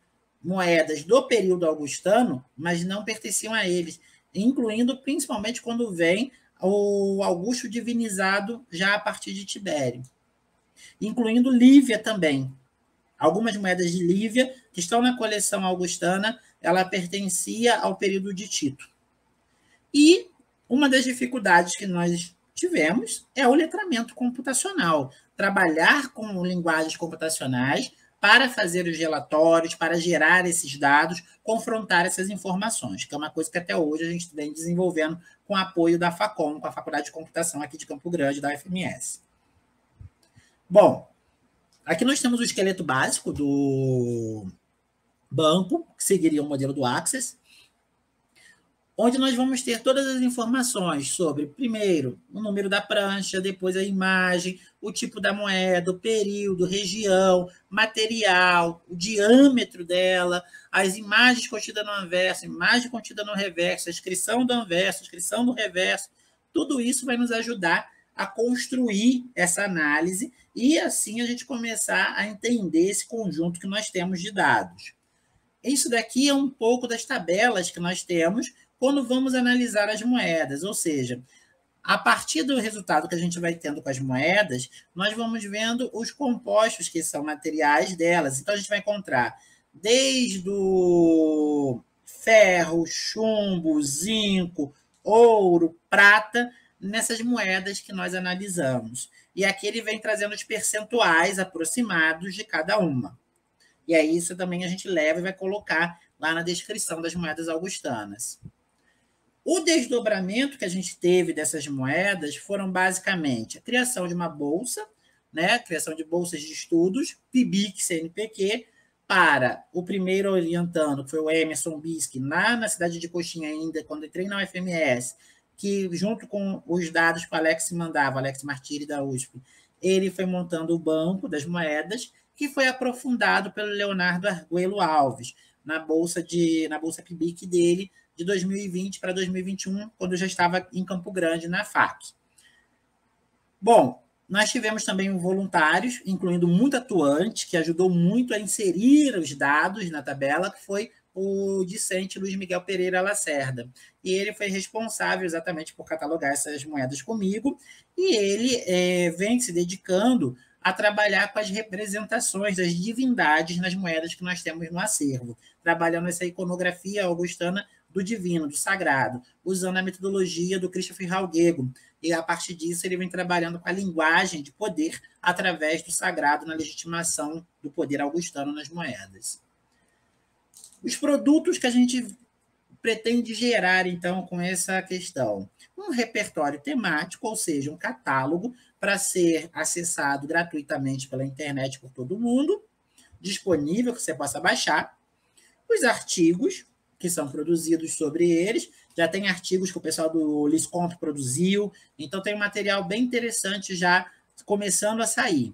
moedas do período augustano, mas não pertenciam a eles, incluindo principalmente quando vem o Augusto divinizado já a partir de Tibério, incluindo Lívia também. Algumas moedas de Lívia, que estão na coleção augustana, ela pertencia ao período de Tito. E uma das dificuldades que nós tivemos é o letramento computacional. Trabalhar com linguagens computacionais para fazer os relatórios, para gerar esses dados, confrontar essas informações, que é uma coisa que até hoje a gente vem desenvolvendo com apoio da FACOM, com a Faculdade de Computação aqui de Campo Grande, da UFMS. Bom, aqui nós temos o esqueleto básico do banco, que seguiria o modelo do Access, onde nós vamos ter todas as informações sobre, primeiro, o número da prancha, depois a imagem, o tipo da moeda, o período, região, material, o diâmetro dela, as imagens contidas no anverso, imagem contida no reverso, a inscrição do anverso, a inscrição do reverso, tudo isso vai nos ajudar a construir essa análise e, assim, a gente começar a entender esse conjunto que nós temos de dados. Isso daqui é um pouco das tabelas que nós temos quando vamos analisar as moedas, ou seja, a partir do resultado que a gente vai tendo com as moedas, nós vamos vendo os compostos que são materiais delas. Então, a gente vai encontrar desde o ferro, chumbo, zinco, ouro, prata, nessas moedas que nós analisamos. E aqui ele vem trazendo os percentuais aproximados de cada uma. E aí isso também a gente leva e vai colocar lá na descrição das moedas augustanas. O desdobramento que a gente teve dessas moedas foram basicamente a criação de uma bolsa, né? A criação de bolsas de estudos, PIBIC, CNPq, para o primeiro orientando, que foi o Emerson Bisque, na cidade de Coxinha ainda, quando entrei na UFMS, que junto com os dados que o Alex mandava, Alex Martiri da USP, ele foi montando o banco das moedas, que foi aprofundado pelo Leonardo Arguello Alves, na bolsa PIBIC dele, de 2020 para 2021, quando eu já estava em Campo Grande, na FAC. Bom, nós tivemos também voluntários, incluindo muito atuante, que ajudou muito a inserir os dados na tabela, que foi o discente Luiz Miguel Pereira Lacerda. E ele foi responsável exatamente por catalogar essas moedas comigo, e ele vem se dedicando a trabalhar com as representações das divindades nas moedas que nós temos no acervo, trabalhando essa iconografia augustana do divino, do sagrado, usando a metodologia do Christopher Halgego. E, a partir disso, ele vem trabalhando com a linguagem de poder através do sagrado na legitimação do poder augustano nas moedas. Os produtos que a gente pretende gerar, então, com essa questão. Um repertório temático, ou seja, um catálogo para ser acessado gratuitamente pela internet por todo mundo, disponível, que você possa baixar. Os artigos que são produzidos sobre eles. Já tem artigos que o pessoal do Liscomp produziu, então tem um material bem interessante já começando a sair.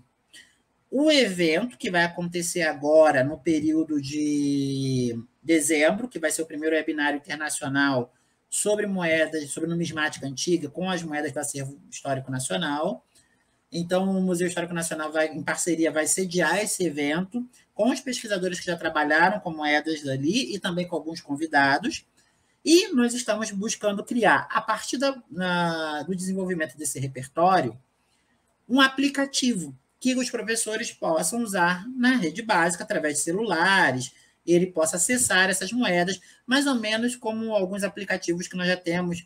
O evento, que vai acontecer agora no período de dezembro, que vai ser o primeiro webinário internacional sobre moedas, sobre numismática antiga, com as moedas do Acervo Histórico Nacional. Então, o Museu Histórico Nacional, em parceria, vai sediar esse evento com os pesquisadores que já trabalharam com moedas dali e também com alguns convidados. E nós estamos buscando criar, a partir do desenvolvimento desse repertório, um aplicativo que os professores possam usar na rede básica, através de celulares, ele possa acessar essas moedas, mais ou menos como alguns aplicativos que nós já temos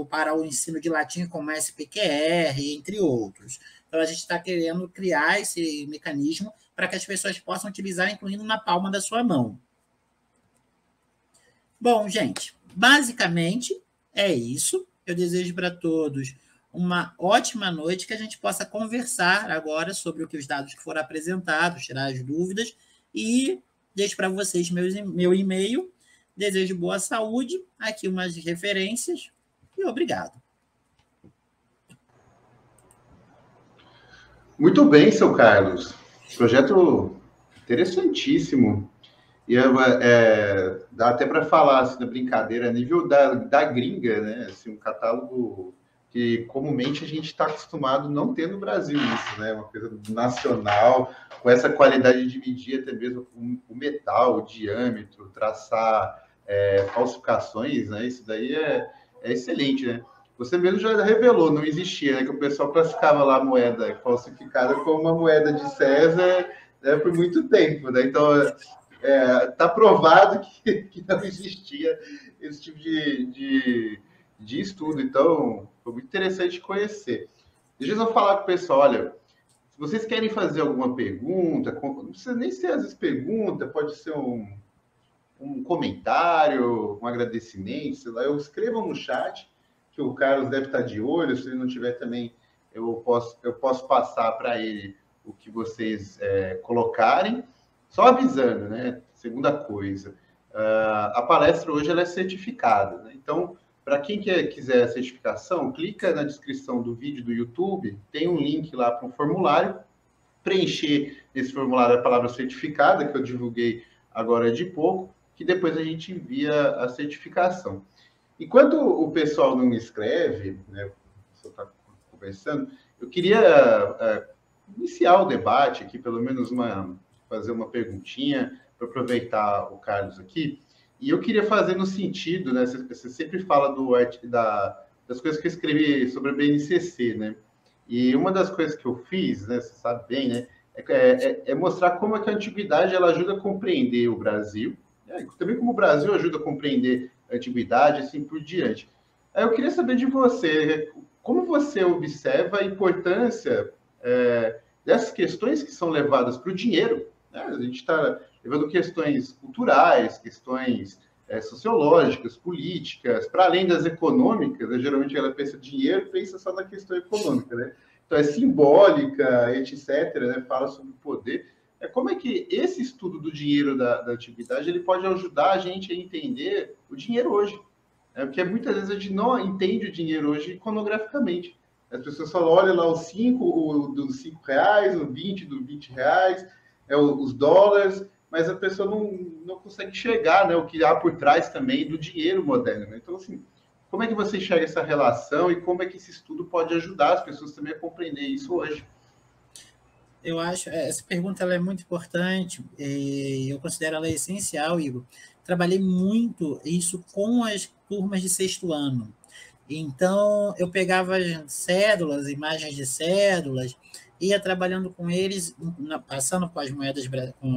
para o ensino de latim, como SPQR, entre outros. Então, a gente está querendo criar esse mecanismo para que as pessoas possam utilizar, incluindo na palma da sua mão. Bom, gente, basicamente é isso. Eu desejo para todos uma ótima noite, que a gente possa conversar agora sobre o que os dados que foram apresentados, tirar as dúvidas, e deixo para vocês meu e-mail. Desejo boa saúde, aqui umas referências, e obrigado. Muito bem, seu Carlos. Projeto interessantíssimo. E dá até para falar, assim, na brincadeira, a nível da gringa, né? Assim, um catálogo que comumente a gente está acostumado não ter no Brasil isso, né? Uma coisa nacional, com essa qualidade de medir até mesmo o metal, o diâmetro, traçar falsificações, né? Isso daí é excelente, né? você mesmo já revelou, não existia, né? Que o pessoal classificava lá a moeda falsificada como uma moeda de César, né, por muito tempo, né? Então, está provado que não existia esse tipo de estudo. Então, foi muito interessante conhecer. Deixa eu só falar com o pessoal, olha, se vocês querem fazer alguma pergunta, não precisa nem ser às vezes pergunta, pode ser um comentário, um agradecimento, sei lá, eu escrevam no chat, que o Carlos deve estar de olho, se ele não tiver também, eu posso passar para ele o que vocês colocarem, só avisando, né? Segunda coisa, a palestra hoje ela é certificada, né? Então, para quem quiser a certificação, clica na descrição do vídeo do YouTube, tem um link lá para um formulário, preencher esse formulário a palavra certificada, que eu divulguei agora de pouco, que depois a gente envia a certificação. Enquanto o pessoal não escreve, né, você está conversando, eu queria iniciar o debate aqui, pelo menos fazer uma perguntinha, para aproveitar o Carlos aqui. E eu queria fazer no sentido, né, você sempre fala das coisas que eu escrevi sobre a BNCC, né? E uma das coisas que eu fiz, né, você sabe bem, né, é mostrar como é que a antiguidade ela ajuda a compreender o Brasil, né, também como o Brasil ajuda a compreender a antiguidade, assim por diante. Aí eu queria saber de você, como você observa a importância dessas questões que são levadas para o dinheiro, né? A gente está levando questões culturais, questões sociológicas, políticas, para além das econômicas, né? Geralmente ela pensa dinheiro, pensa só na questão econômica, né? Então é simbólica, etc., né? Fala sobre o poder. Como é que esse estudo do dinheiro da antiguidade ele pode ajudar a gente a entender o dinheiro hoje? Porque muitas vezes a gente não entende o dinheiro hoje iconograficamente. As pessoas falam, olha lá os 5 dos R$5, o 20 dos R$20, os dólares, mas a pessoa não consegue enxergar, né, o que há por trás também do dinheiro moderno. Né? Então, assim, como é que você enxerga essa relação e como é que esse estudo pode ajudar as pessoas também a compreender isso hoje? Eu acho, essa pergunta ela é muito importante e eu considero ela essencial, Igor. Trabalhei muito isso com as turmas de sexto ano. Então, eu pegava cédulas, imagens de cédulas, ia trabalhando com eles, passando com as moedas, com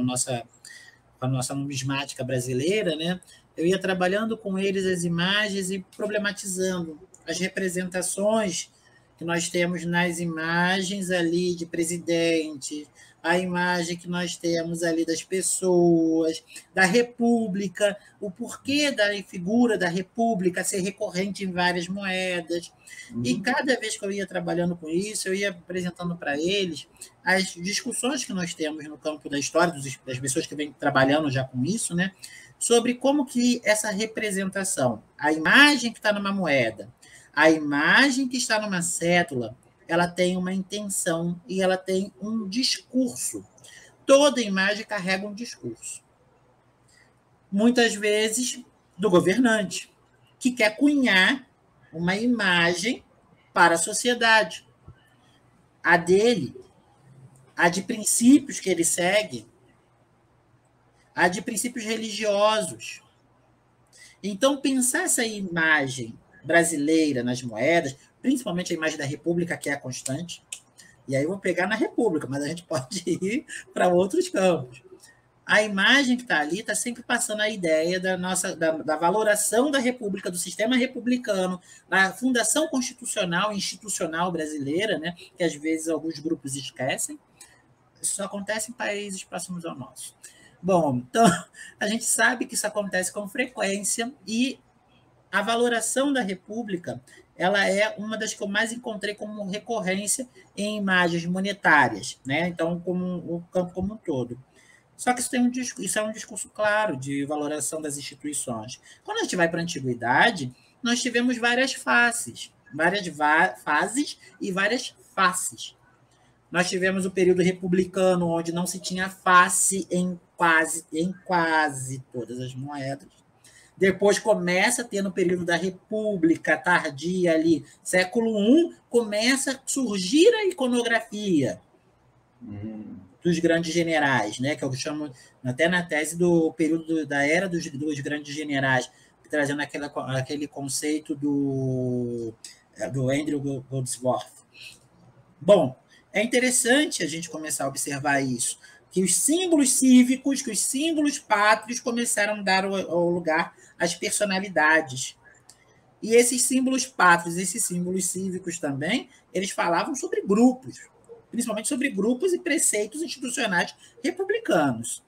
a nossa numismática brasileira, né? Eu ia trabalhando com eles as imagens e problematizando as representações que nós temos nas imagens ali de presidente, a imagem que nós temos ali das pessoas, da República, o porquê da figura da República ser recorrente em várias moedas. E cada vez que eu ia trabalhando com isso, eu ia apresentando para eles as discussões que nós temos no campo da história, das pessoas que vêm trabalhando já com isso, né? Sobre como que essa representação, a imagem que está numa moeda, a imagem que está numa cédula, ela tem uma intenção e ela tem um discurso. Toda imagem carrega um discurso. Muitas vezes do governante, que quer cunhar uma imagem para a sociedade. A dele, a de princípios que ele segue, a de princípios religiosos. Então, pensar essa imagem brasileira nas moedas, principalmente a imagem da República, que é a constante, e aí eu vou pegar na República, mas a gente pode ir para outros campos. A imagem que está ali está sempre passando a ideia da valoração da República, do sistema republicano, da fundação constitucional e institucional brasileira, né, que às vezes alguns grupos esquecem. Isso só acontece em países próximos ao nosso. Bom, então, a gente sabe que isso acontece com frequência e a valoração da República ela é uma das que eu mais encontrei como recorrência em imagens monetárias, né? Então, como o campo como um todo. Só que isso é um discurso claro de valoração das instituições. Quando a gente vai para a antiguidade, nós tivemos várias faces, fases e várias faces. Nós tivemos o período republicano, onde não se tinha face em quase todas as moedas. Depois começa a ter no período da República tardia ali, século I, começa a surgir a iconografia dos grandes generais, né? Que eu chamo até na tese do período da era dos grandes generais, trazendo aquele conceito do Andrew Goldsworth. Bom, é interessante a gente começar a observar isso, que os símbolos cívicos, que os símbolos pátrios começaram a dar o lugar às personalidades. E esses símbolos pátrios, esses símbolos cívicos também, eles falavam sobre grupos, principalmente sobre grupos e preceitos institucionais republicanos.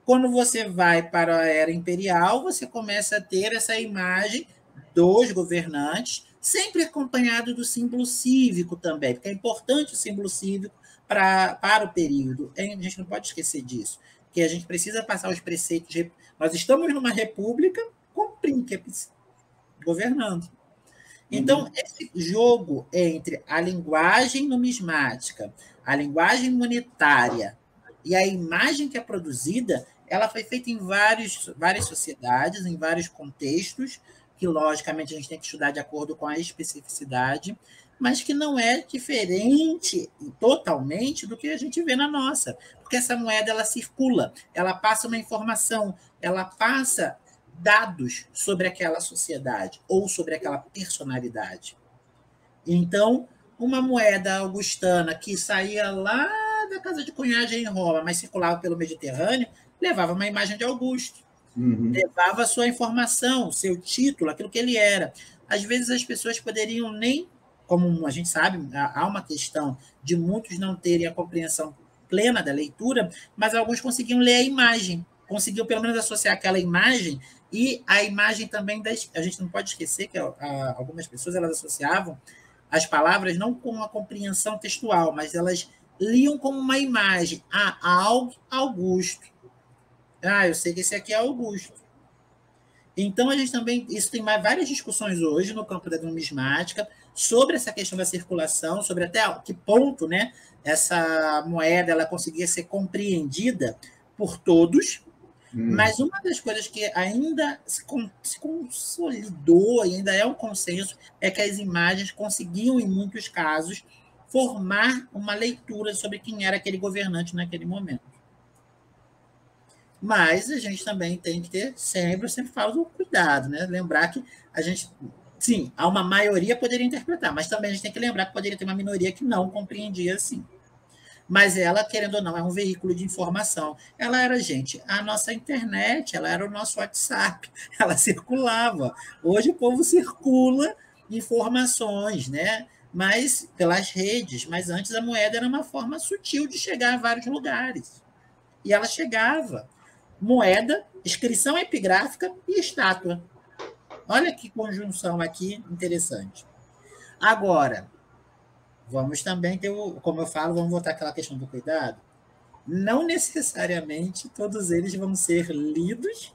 Quando você vai para a era imperial, você começa a ter essa imagem dos governantes, sempre acompanhado do símbolo cívico também, porque é importante o símbolo cívico para o período. A gente não pode esquecer disso, que a gente precisa passar os preceitos. Nós estamos numa república com príncipes governando. Então, esse jogo entre a linguagem numismática, a linguagem monetária e a imagem que é produzida, ela foi feita em várias sociedades, em vários contextos, que, logicamente, a gente tem que estudar de acordo com a especificidade, mas que não é diferente totalmente do que a gente vê na nossa. Porque essa moeda, ela circula, ela passa uma informação, ela passa dados sobre aquela sociedade ou sobre aquela personalidade. Então, uma moeda augustana que saía lá da casa de cunhagem em Roma, mas circulava pelo Mediterrâneo, levava uma imagem de Augusto, levava a sua informação, seu título, aquilo que ele era. Às vezes as pessoas poderiam nem, como a gente sabe, há uma questão de muitos não terem a compreensão plena da leitura, mas alguns conseguiam ler a imagem, conseguiam pelo menos associar aquela imagem e a imagem também a gente não pode esquecer que algumas pessoas elas associavam as palavras não com a compreensão textual, mas elas liam como uma imagem. Augusto. Eu sei que esse aqui é Augusto. Então, a gente também... Isso tem várias discussões hoje no campo da numismática sobre essa questão da circulação, sobre até que ponto, né, essa moeda ela conseguia ser compreendida por todos. Mas uma das coisas que ainda se consolidou e ainda é um consenso é que as imagens conseguiam, em muitos casos, formar uma leitura sobre quem era aquele governante naquele momento. Mas a gente também tem que ter sempre, eu sempre falo do cuidado, né? Lembrar que a gente, sim, há uma maioria poderia interpretar, mas também a gente tem que lembrar que poderia ter uma minoria que não compreendia assim. Mas ela, querendo ou não, é um veículo de informação. Ela era, gente, a nossa internet, ela era o nosso WhatsApp, ela circulava. Hoje o povo circula informações, né? Mas pelas redes, mas antes a moeda era uma forma sutil de chegar a vários lugares. E ela chegava. Moeda, inscrição epigráfica e estátua. Olha que conjunção aqui interessante. Agora, vamos também ter, como eu falo, vamos voltar àquela questão do cuidado. Não necessariamente todos eles vão ser lidos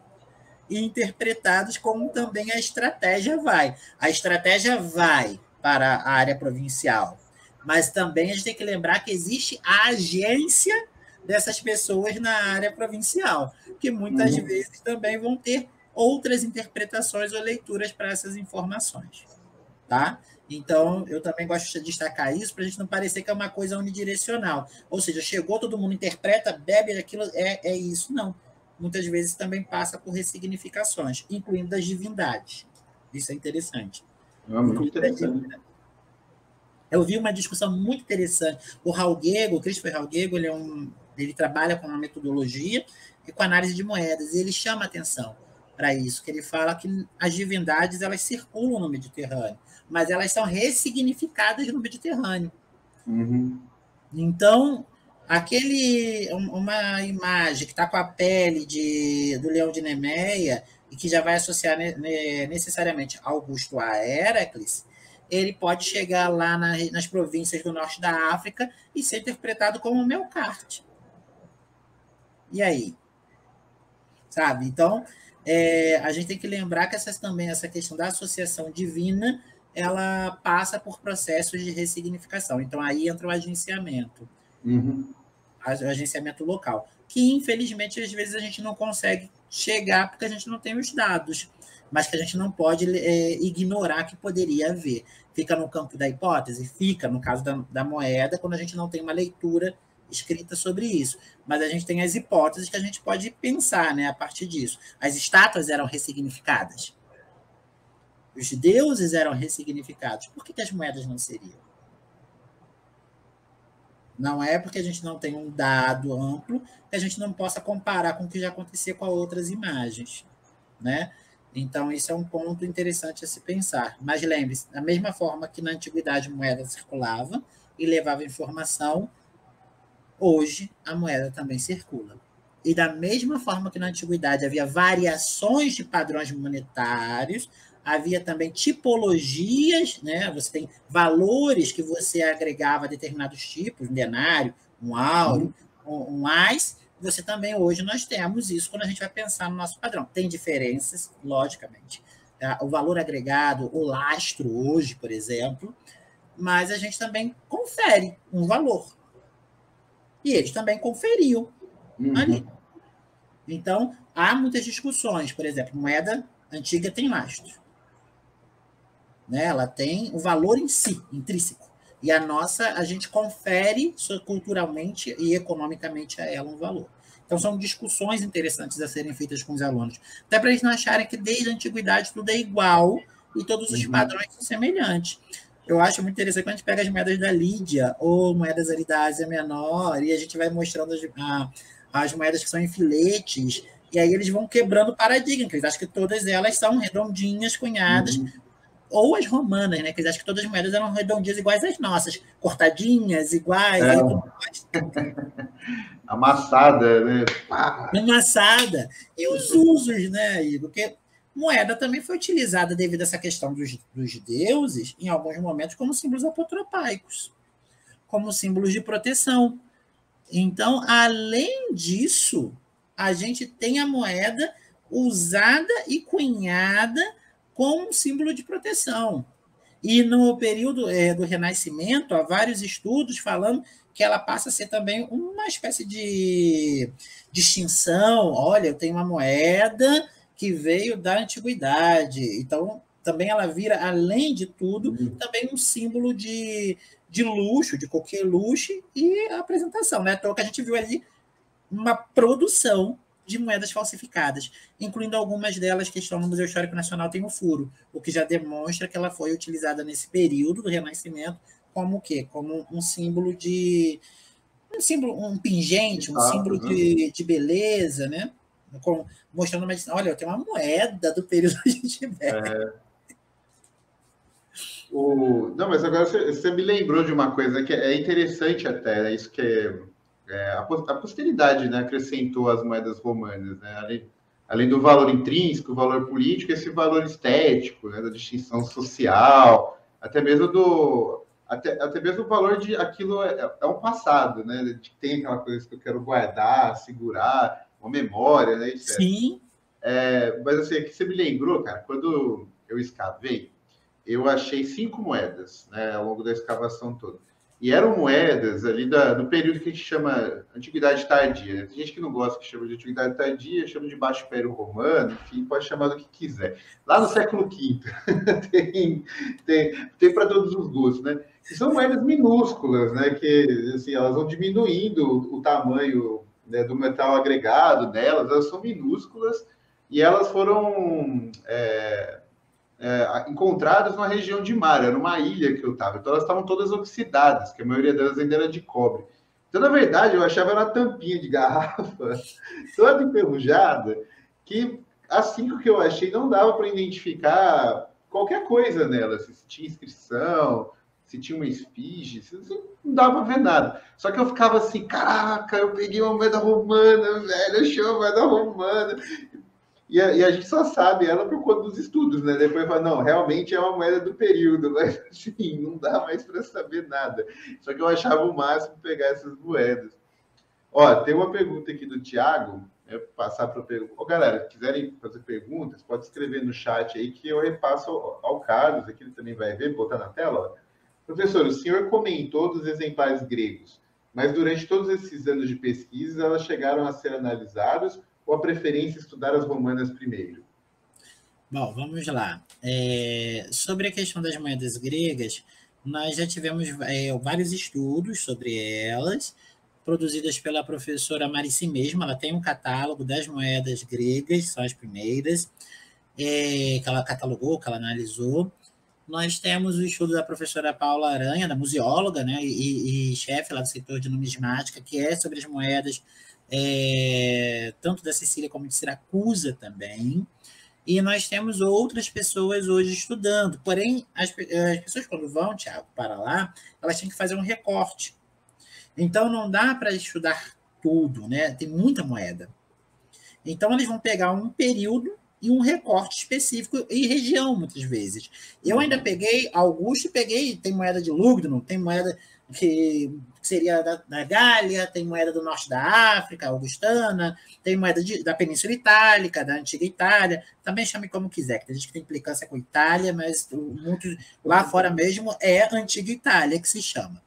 e interpretados como também a estratégia vai. A estratégia vai para a área provincial, mas também a gente tem que lembrar que existe a agência dessas pessoas na área provincial, que muitas vezes também vão ter outras interpretações ou leituras para essas informações. Tá? Então, eu também gosto de destacar isso para a gente não parecer que é uma coisa unidirecional. Ou seja, chegou, todo mundo interpreta, bebe aquilo, é isso. Não. Muitas vezes também passa por ressignificações, incluindo das divindades. Isso é interessante. Muito interessante. Eu vi uma discussão muito interessante. O Christopher Halgego, ele trabalha com uma metodologia e com análise de moedas, e ele chama atenção para isso, que ele fala que as divindades elas circulam no Mediterrâneo, mas elas são ressignificadas no Mediterrâneo. Então, uma imagem que está com a pele do leão de Nemeia e que já vai associar necessariamente Augusto a Heracles, ele pode chegar lá nas províncias do norte da África e ser interpretado como Melkart. E aí? Sabe? Então, a gente tem que lembrar que essa questão da associação divina, ela passa por processos de ressignificação. Então, aí entra o agenciamento. O agenciamento local. Que, infelizmente, às vezes a gente não consegue chegar porque a gente não tem os dados, mas que a gente não pode ignorar que poderia haver. Fica no campo da hipótese? Fica, no caso da moeda, quando a gente não tem uma leitura escrita sobre isso. Mas a gente tem as hipóteses que a gente pode pensar, né, a partir disso. As estátuas eram ressignificadas. os deuses eram ressignificados, por que as moedas não seriam? Não é porque a gente não tem um dado amplo que a gente não possa comparar com o que já acontecia com outras imagens, né? Então, isso é um ponto interessante a se pensar. Mas lembre-se, da mesma forma que na antiguidade a moeda circulava e levava informação, hoje a moeda também circula. E da mesma forma que na antiguidade havia variações de padrões monetários, havia também tipologias, né? Você tem valores que você agregava a determinados tipos, um denário, um áureo, um ás. Você também, hoje, nós temos isso quando a gente vai pensar no nosso padrão. Tem diferenças, logicamente. O valor agregado, o lastro hoje, por exemplo, mas a gente também confere um valor. E eles também conferiam ali. Então, há muitas discussões. Por exemplo, moeda antiga tem lastro. Né? Ela tem o valor em si, intrínseco. E a nossa, a gente confere culturalmente e economicamente a ela um valor. Então, são discussões interessantes a serem feitas com os alunos. Até para eles não acharem que desde a antiguidade tudo é igual e todos os padrões são semelhantes. Eu acho muito interessante quando a gente pega as moedas da Lídia ou moedas ali da Ásia Menor e a gente vai mostrando as moedas que são em filetes e aí eles vão quebrando o paradigma, que eles acham que todas elas são redondinhas, cunhadas, ou as romanas, né? Que eles acham que todas as moedas eram redondinhas iguais às nossas, cortadinhas, iguais. É. E tudo mais. Amassada, né? Amassada. E os usos, né, Igor? Porque moeda também foi utilizada devido a essa questão dos deuses, em alguns momentos, como símbolos apotropaicos, como símbolos de proteção. Então, além disso, a gente tem a moeda usada e cunhada como um símbolo de proteção. E no período do Renascimento, há vários estudos falando que ela passa a ser também uma espécie de distinção. Olha, eu tenho uma moeda que veio da antiguidade. Então, também ela vira, além de tudo, também um símbolo de luxo, de coqueluche e apresentação. Né? Então, que a gente viu ali uma produção de moedas falsificadas, incluindo algumas delas que estão no Museu Histórico Nacional tem o furo, o que já demonstra que ela foi utilizada nesse período do Renascimento como o quê? Como um símbolo de um pingente, um símbolo de beleza, né? Mostrando uma olha, eu tenho uma moeda do período Gutenberg. Não, mas agora você me lembrou de uma coisa que é interessante até, é isso que a posteridade, né, acrescentou as moedas romanas, né, além do valor intrínseco, o valor político, esse valor estético, né, da distinção social, até mesmo o valor de aquilo é um passado, né, de tem aquela coisa que eu quero guardar, segurar, uma memória, né, etc. Sim. Mas assim, aqui você me lembrou, cara, quando eu escavei, eu achei 5 moedas, né, ao longo da escavação toda. E eram moedas ali do período que a gente chama Antiguidade Tardia. Tem gente que não gosta que chama de Antiguidade Tardia, chama de Baixo Império Romano, enfim, pode chamar do que quiser. Lá no século V, tem para todos os gostos, né? E são moedas minúsculas, né? Que assim, elas vão diminuindo o tamanho, né, do metal agregado delas, elas são minúsculas e elas foram encontradas numa região de mar, era uma ilha que eu estava, então elas estavam todas oxidadas, que a maioria delas ainda era de cobre. Então, na verdade, eu achava uma tampinha de garrafa toda enferrujada, que as 5 que eu achei não dava para identificar qualquer coisa nela, se tinha inscrição, se tinha uma esfinge, não dava para ver nada. Só que eu ficava assim, caraca, eu peguei uma moeda romana, velho, eu achei uma moeda romana. E a gente só sabe ela por conta dos estudos, né? Depois fala, não, realmente é uma moeda do período, mas assim, não dá mais para saber nada. Só que eu achava o máximo pegar essas moedas. Ó, tem uma pergunta aqui do Thiago, passar para o pergunta. Ó, galera, se quiserem fazer perguntas, pode escrever no chat aí que eu repasso ao Carlos, aqui ele também vai ver, botar na tela. Ó. Professor, o senhor comentou dos exemplares gregos, mas durante todos esses anos de pesquisa, elas chegaram a ser analisadas ou a preferência estudar as romanas primeiro? Bom, vamos lá. Sobre a questão das moedas gregas, nós já tivemos vários estudos sobre elas, produzidas pela professora Marici mesmo. Ela tem um catálogo das moedas gregas, são as primeiras. que ela catalogou, que ela analisou. Nós temos o estudo da professora Paula Aranha, da museóloga, né, e chefe lá do setor de numismática, que é sobre as moedas, tanto da Sicília como de Siracusa também. E nós temos outras pessoas hoje estudando. Porém, as pessoas, quando vão, Tiago, para lá, elas têm que fazer um recorte. Então, não dá para estudar tudo, né? Tem muita moeda. Então, eles vão pegar um período e um recorte específico e região, muitas vezes. Eu ainda peguei Augusto, tem moeda de Lugdunum, tem moeda que seria da Gália, tem moeda do norte da África, augustana, tem moeda da Península Itálica, da Antiga Itália, também chame como quiser, que tem gente que tem implicância com Itália, mas muito, lá fora mesmo é Antiga Itália que se chama.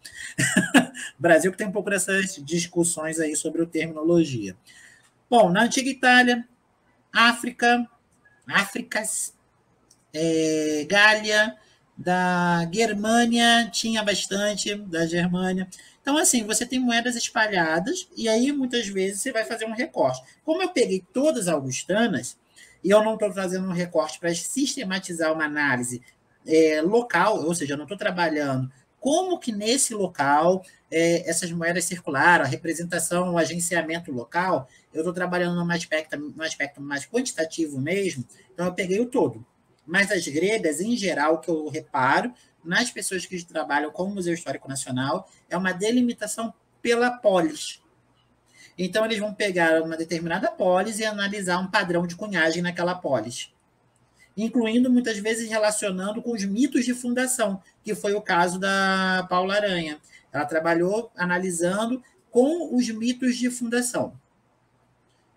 Brasil que tem um pouco dessas discussões aí sobre a terminologia. Bom, na Antiga Itália, Áfricas, Gália, da Germânia, tinha bastante, da Germânia. Então, assim, você tem moedas espalhadas, e aí, muitas vezes, você vai fazer um recorte. Como eu peguei todas augustanas, e eu não estou fazendo um recorte para sistematizar uma análise local, ou seja, eu não estou trabalhando como que nesse local essas moedas circularam, a representação, o agenciamento local, eu estou trabalhando num aspecto mais quantitativo mesmo, então eu peguei o todo. Mas as gregas, em geral, o que eu reparo nas pessoas que trabalham com o Museu Histórico Nacional é uma delimitação pela polis. Então, eles vão pegar uma determinada polis e analisar um padrão de cunhagem naquela polis, incluindo, muitas vezes, relacionando com os mitos de fundação, que foi o caso da Paula Aranha. Ela trabalhou analisando com os mitos de fundação.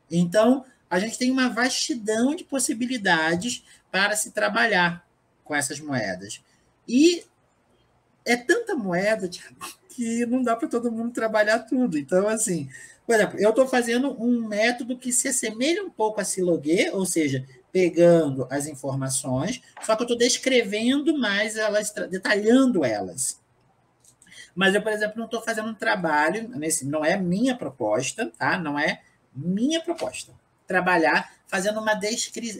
Então, a gente tem uma vastidão de possibilidades para se trabalhar com essas moedas. E é tanta moeda que não dá para todo mundo trabalhar tudo. Então, assim, por exemplo, eu estou fazendo um método que se assemelha um pouco a Siloguê, ou seja, pegando as informações, só que eu estou descrevendo mais elas, detalhando elas. Mas eu, por exemplo, não estou fazendo um trabalho, não é minha proposta, tá? Não é minha proposta. Trabalhar fazendo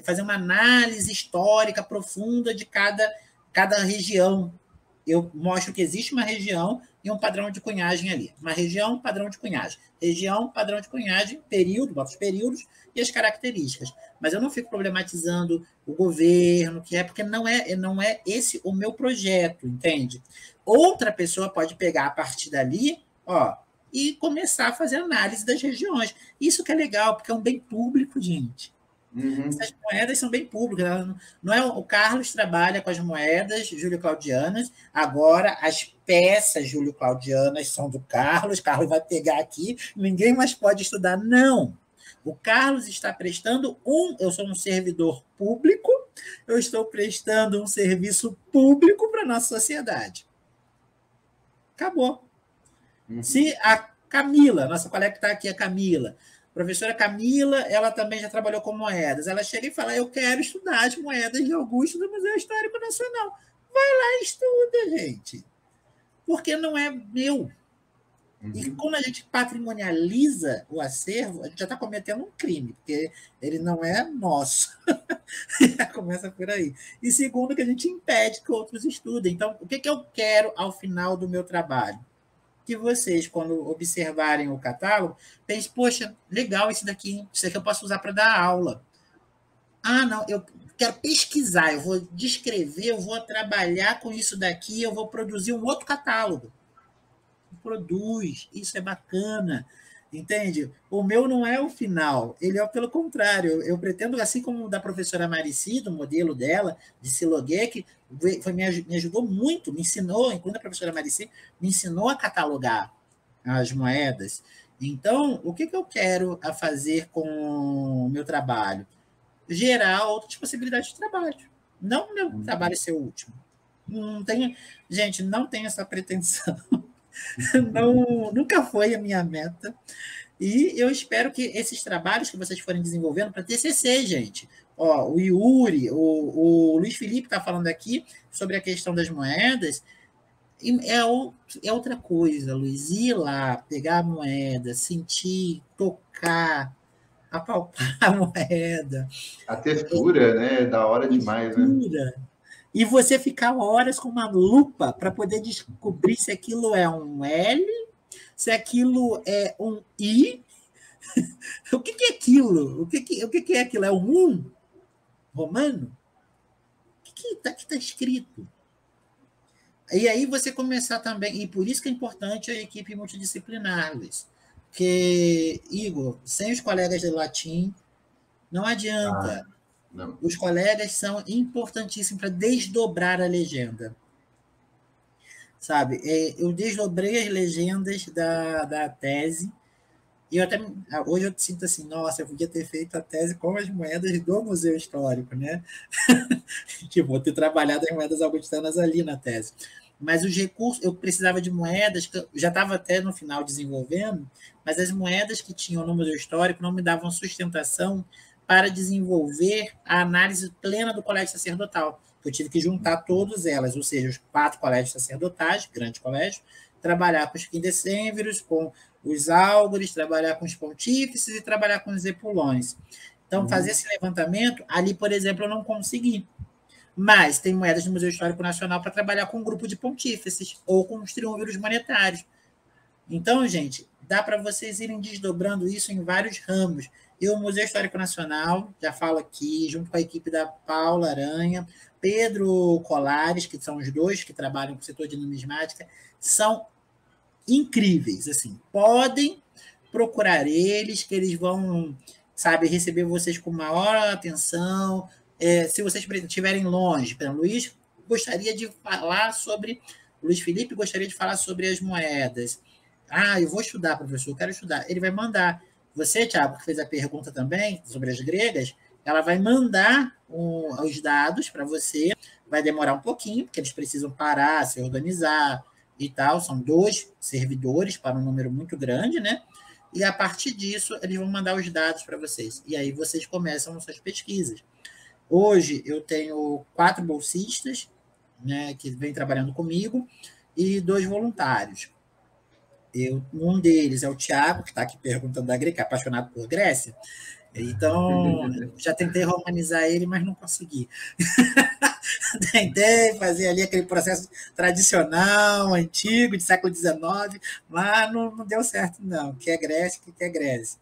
fazer uma análise histórica profunda de cada região. Eu mostro que existe uma região e um padrão de cunhagem ali. Uma região, padrão de cunhagem. Região, padrão de cunhagem, período, boto os períodos e as características. Mas eu não fico problematizando o governo, porque não é esse o meu projeto, entende? Outra pessoa pode pegar a partir dali, e começar a fazer análise das regiões. Isso que é legal, porque é um bem público, gente. Essas moedas são bem públicas. Não é, o Carlos trabalha com as moedas júlio-claudianas, agora as peças júlio-claudianas são do Carlos vai pegar aqui, ninguém mais pode estudar. Não! O Carlos está prestando eu sou um servidor público, eu estou prestando um serviço público para a nossa sociedade. Acabou. Se a Camila, nossa colega que está aqui, a Camila, professora Camila, ela também já trabalhou com moedas. Ela chega e fala, eu quero estudar as moedas de Augusto do Museu Histórico Nacional. Vai lá e estuda, gente. Porque não é meu. E quando a gente patrimonializa o acervo, a gente já está cometendo um crime, porque ele não é nosso. Já começa por aí. E segundo, que a gente impede que outros estudem. Então, o que eu quero ao final do meu trabalho? Que vocês, quando observarem o catálogo, pensem, poxa, legal isso aqui eu posso usar para dar aula. Não, eu quero pesquisar, eu vou descrever, eu vou trabalhar com isso daqui, eu vou produzir um outro catálogo. Produz, isso é bacana, entende? O meu não é o final, ele é pelo contrário. Eu pretendo, assim como o da professora Marici, do modelo dela, de Siloguê, que me ajudou muito, me ensinou, incluindo a professora Marici, me ensinou a catalogar as moedas. Então, o que eu quero fazer com o meu trabalho? Gerar outras possibilidades de trabalho. Não meu trabalho ser o último. Gente, não tenho essa pretensão. Não, nunca foi a minha meta. E eu espero que esses trabalhos que vocês forem desenvolvendo para TCC, gente. O Yuri, o Luiz Felipe está falando aqui sobre a questão das moedas. É outra coisa, Luiz. Ir lá, pegar a moeda, sentir, tocar, apalpar a moeda. A textura, né? É da hora demais, né? Textura. E você ficar horas com uma lupa para poder descobrir se aquilo é um L, se aquilo é um I. O que é aquilo? O que é aquilo? É um 1 romano? O que está escrito? E aí você começar também, e por isso que é importante a equipe multidisciplinar, Luiz. Porque, Igor, sem os colegas de latim, não adianta. Não. Os colegas são importantíssimos para desdobrar a legenda. Sabe? Eu desdobrei as legendas da tese, e hoje eu sinto assim, nossa, eu podia ter feito a tese com as moedas do Museu Histórico, né? Tipo, vou ter trabalhado as moedas augustanas ali na tese. Mas os recursos, eu precisava de moedas, que eu já estava até no final desenvolvendo, mas as moedas que tinham no Museu Histórico não me davam sustentação para desenvolver a análise plena do colégio sacerdotal. Eu tive que juntar todas elas, ou seja, os 4 colégios sacerdotais, grandes colégios, trabalhar com os quindecêmviros, com os álgores, trabalhar com os pontífices e trabalhar com os epulões. Então, fazer esse levantamento, ali, por exemplo, eu não consegui. Mas tem moedas no Museu Histórico Nacional para trabalhar com um grupo de pontífices ou com os triunviros monetários. Então, gente, dá para vocês irem desdobrando isso em vários ramos. E o Museu Histórico Nacional, já falo aqui, junto com a equipe da Paula Aranha, Pedro Colares, que são os 2 que trabalham com o setor de numismática, são incríveis. Assim, podem procurar eles, que eles vão, sabe, receber vocês com maior atenção. Se vocês estiverem longe, por exemplo, Luiz Felipe gostaria de falar sobre as moedas. Eu vou estudar, professor, eu quero estudar. Ele vai mandar. Você, Thiago, que fez a pergunta também sobre as gregas, ela vai mandar os dados para você. Vai demorar um pouquinho, porque eles precisam parar, se organizar e tal. São 2 servidores para um número muito grande, né? E a partir disso, eles vão mandar os dados para vocês. E aí vocês começam as suas pesquisas. Hoje eu tenho 4 bolsistas, né, que vêm trabalhando comigo, e 2 voluntários. Um deles é o Tiago, que está aqui perguntando da Grécia, que é apaixonado por Grécia. Então, já tentei romanizar ele, mas não consegui. Tentei fazer ali aquele processo tradicional, antigo, de século XIX, mas não deu certo, não. Que é Grécia, que é Grécia.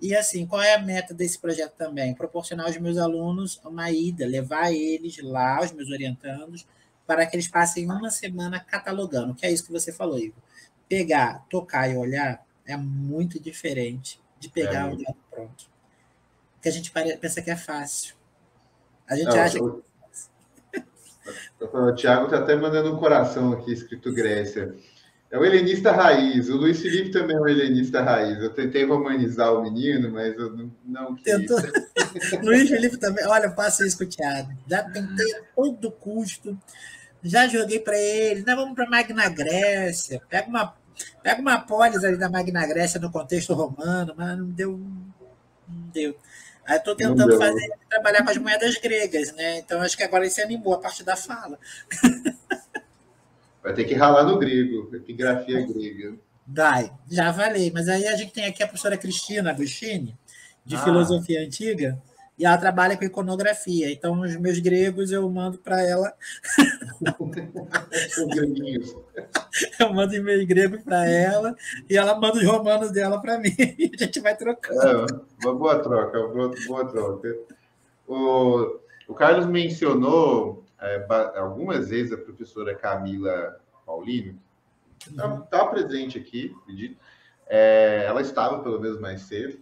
E assim, qual é a meta desse projeto também? Proporcionar aos meus alunos uma ida, levar eles lá, os meus orientandos, para que eles passem uma semana catalogando, que é isso que você falou, Igor. Pegar, tocar e olhar é muito diferente de pegar o dado pronto. Porque a gente pensa que é fácil. A gente acha que... O Thiago está até mandando um coração aqui, escrito Grécia. É o helenista raiz. O Luiz Felipe também é um helenista raiz. Eu tentei romanizar o menino, mas eu não quis. Luiz Felipe também. Olha, eu faço isso com o Thiago. Já tentei a todo custo. Já joguei para ele. Nós vamos para a Magna Grécia. Pega uma polis ali da Magna Grécia no contexto romano, mas não deu. Aí estou tentando trabalhar com as moedas gregas, né? Então acho que agora ele se animou a partir da fala. Vai ter que ralar no grego, epigrafia grega. Vai, já falei. Mas aí a gente tem aqui a professora Cristina Agostini, de filosofia antiga, e ela trabalha com iconografia. Então, os meus gregos eu mando para ela. Os greguinhos. Eu mando e-mail grego para ela, e ela manda os romanos dela para mim. E a gente vai trocando. Uma boa troca, boa troca. O Carlos mencionou algumas vezes a professora Camila Paulino, está presente aqui, acredito. Ela estava, pelo menos, mais cedo,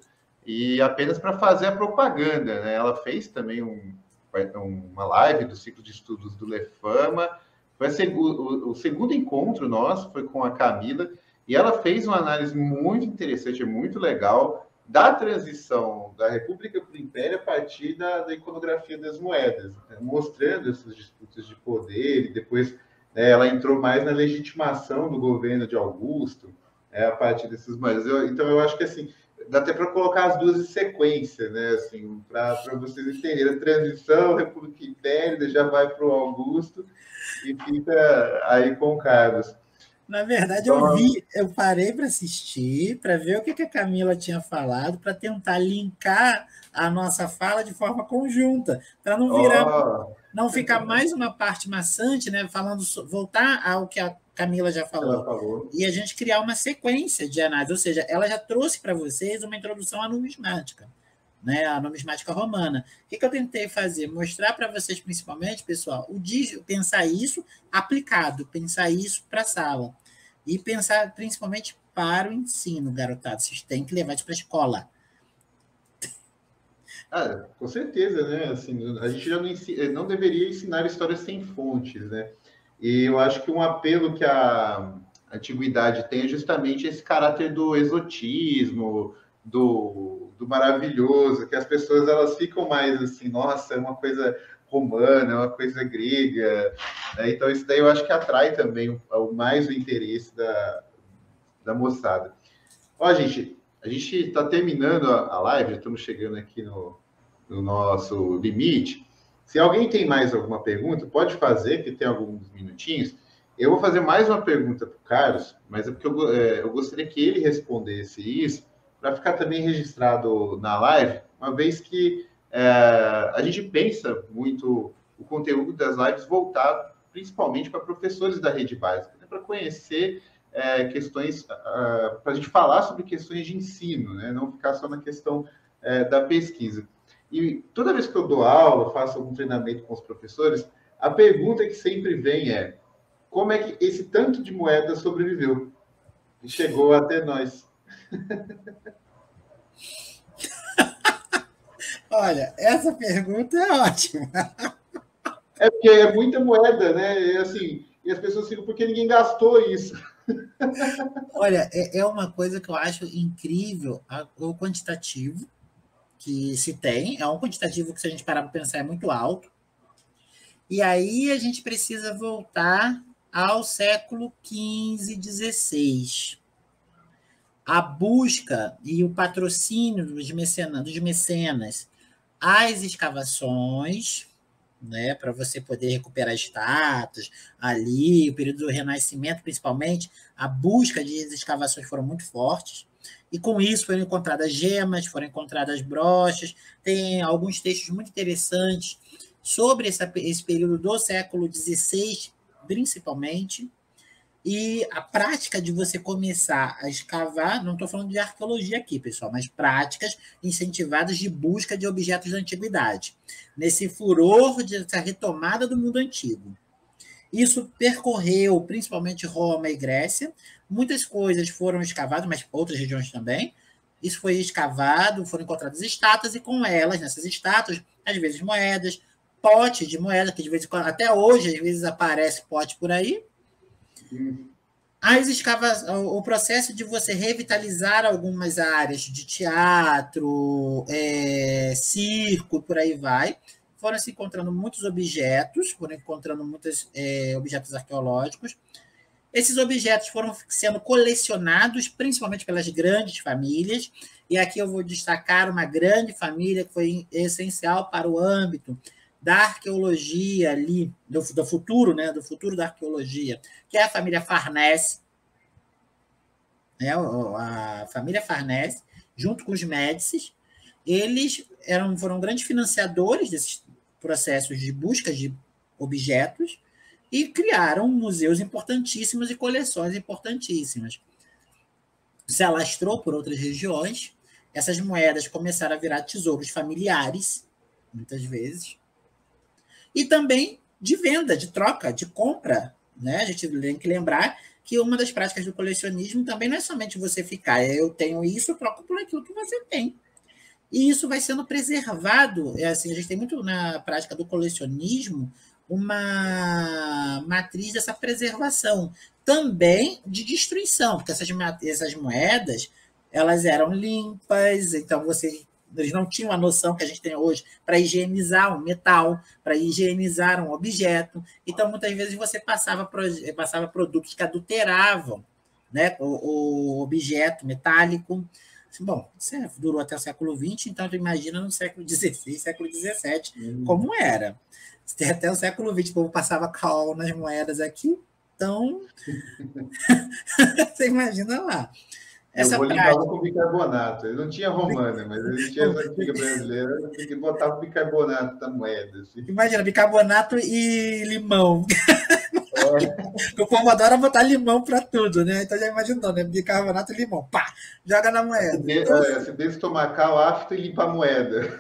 e apenas para fazer a propaganda, né? Ela fez também uma live do ciclo de estudos do Lefama. Foi o segundo encontro nosso, foi com a Camila, e ela fez uma análise muito interessante, muito legal, da transição da República para o Império a partir da iconografia das moedas, né? Mostrando essas disputas de poder, e depois ela entrou mais na legitimação do governo de Augusto, a partir dessas moedas. Então, eu acho que assim, dá até para colocar as duas em sequência, né? Assim, para vocês entenderem a transição, República e Império, já vai para o Augusto e fica aí com o Carlos. Na verdade, Então, eu parei para assistir, para ver o que a Camila tinha falado, para tentar linkar a nossa fala de forma conjunta, para não virar, ó, não ficar mais uma parte maçante, né? Falando, voltar ao que a Camila já ela falou. falou. E a gente criar uma sequência de análise, ou seja, ela já trouxe para vocês uma introdução à numismática, né? A numismática romana. O que eu tentei fazer? Mostrar para vocês, principalmente, pessoal, pensar isso aplicado, pensar isso para a sala. E pensar principalmente para o ensino, garotada. Vocês têm que levar isso para a escola. Ah, com certeza, né? Assim, a gente já não deveria ensinar histórias sem fontes, né? E eu acho que um apelo que a antiguidade tem é justamente esse caráter do exotismo, do maravilhoso, que as pessoas elas ficam mais assim, nossa, é uma coisa romana, é uma coisa grega, né? Então isso daí eu acho que atrai também mais o interesse da moçada. Ó, gente, a gente está terminando a live, já estamos chegando aqui no nosso limite. Se alguém tem mais alguma pergunta, pode fazer, que tem alguns minutinhos. Eu vou fazer mais uma pergunta para o Carlos, mas é porque eu gostaria que ele respondesse isso, para ficar também registrado na live, uma vez que a gente pensa muito o conteúdo das lives voltado principalmente para professores da rede básica, né, para conhecer questões, para a gente falar sobre questões de ensino, né, não ficar só na questão da pesquisa. E toda vez que eu dou aula, faço algum treinamento com os professores, a pergunta que sempre vem é: como é que esse tanto de moeda sobreviveu e chegou até nós? Olha, essa pergunta é ótima. É porque é muita moeda, né? E, assim, e as pessoas ficam, porque ninguém gastou isso. Olha, é uma coisa que eu acho incrível, o quantitativo que se tem. É um quantitativo que, se a gente parar para pensar, é muito alto. E aí a gente precisa voltar ao século XV, XVI. A busca e o patrocínio dos mecenas, as escavações, né, para você poder recuperar estátuas ali, o período do Renascimento, principalmente, a busca de escavações foram muito fortes, e com isso foram encontradas gemas, foram encontradas brochas, tem alguns textos muito interessantes sobre esse período do século XVI, principalmente, e a prática de você começar a escavar, não estou falando de arqueologia aqui, pessoal, mas práticas incentivadas de busca de objetos da antiguidade, nesse furor dessa retomada do mundo antigo. Isso percorreu principalmente Roma e Grécia, muitas coisas foram escavadas, mas outras regiões também. Isso foi escavado, foram encontradas estátuas, e com elas, nessas estátuas, às vezes moedas, potes de moeda, que de vez em quando, até hoje, às vezes aparece pote por aí. O processo de você revitalizar algumas áreas de teatro, circo, por aí vai, foram se encontrando muitos objetos, foram encontrando muitos objetos arqueológicos. Esses objetos foram sendo colecionados, principalmente pelas grandes famílias, e aqui eu vou destacar uma grande família que foi essencial para o âmbito da arqueologia ali, do futuro, né, do futuro da arqueologia, que é a família Farnese, né, a família Farnese, junto com os Médicis, eles foram grandes financiadores desses processos de busca de objetos e criaram museus importantíssimos e coleções importantíssimas. Se alastrou por outras regiões, essas moedas começaram a virar tesouros familiares, muitas vezes, e também de venda, de troca, de compra, né? A gente tem que lembrar que uma das práticas do colecionismo também não é somente você ficar, eu tenho isso, eu troco por aquilo que você tem. E isso vai sendo preservado, assim, a gente tem muito na prática do colecionismo uma matriz dessa preservação, também de destruição, porque essas moedas, elas eram limpas, então eles não tinham a noção que a gente tem hoje para higienizar um metal, para higienizar um objeto. Então, muitas vezes, você passava produtos que adulteravam, né, o objeto metálico. Bom, isso durou até o século XX, então tu imagina no século XVI, século XVII, como era. Até o século XX, o povo passava cal nas moedas aqui, Então, você imagina lá. Eu Essa vou limpar prática. com bicarbonato. Ele não tinha romana, mas ele tinha essa antiga brasileira, tem que botar o bicarbonato na moeda. Assim. Imagina, bicarbonato e limão. É, O povo adora botar limão para tudo, né? Então já imaginou, né? Bicarbonato e limão. Pá! Joga na moeda. acidente estomacal, afta e limpa a moeda.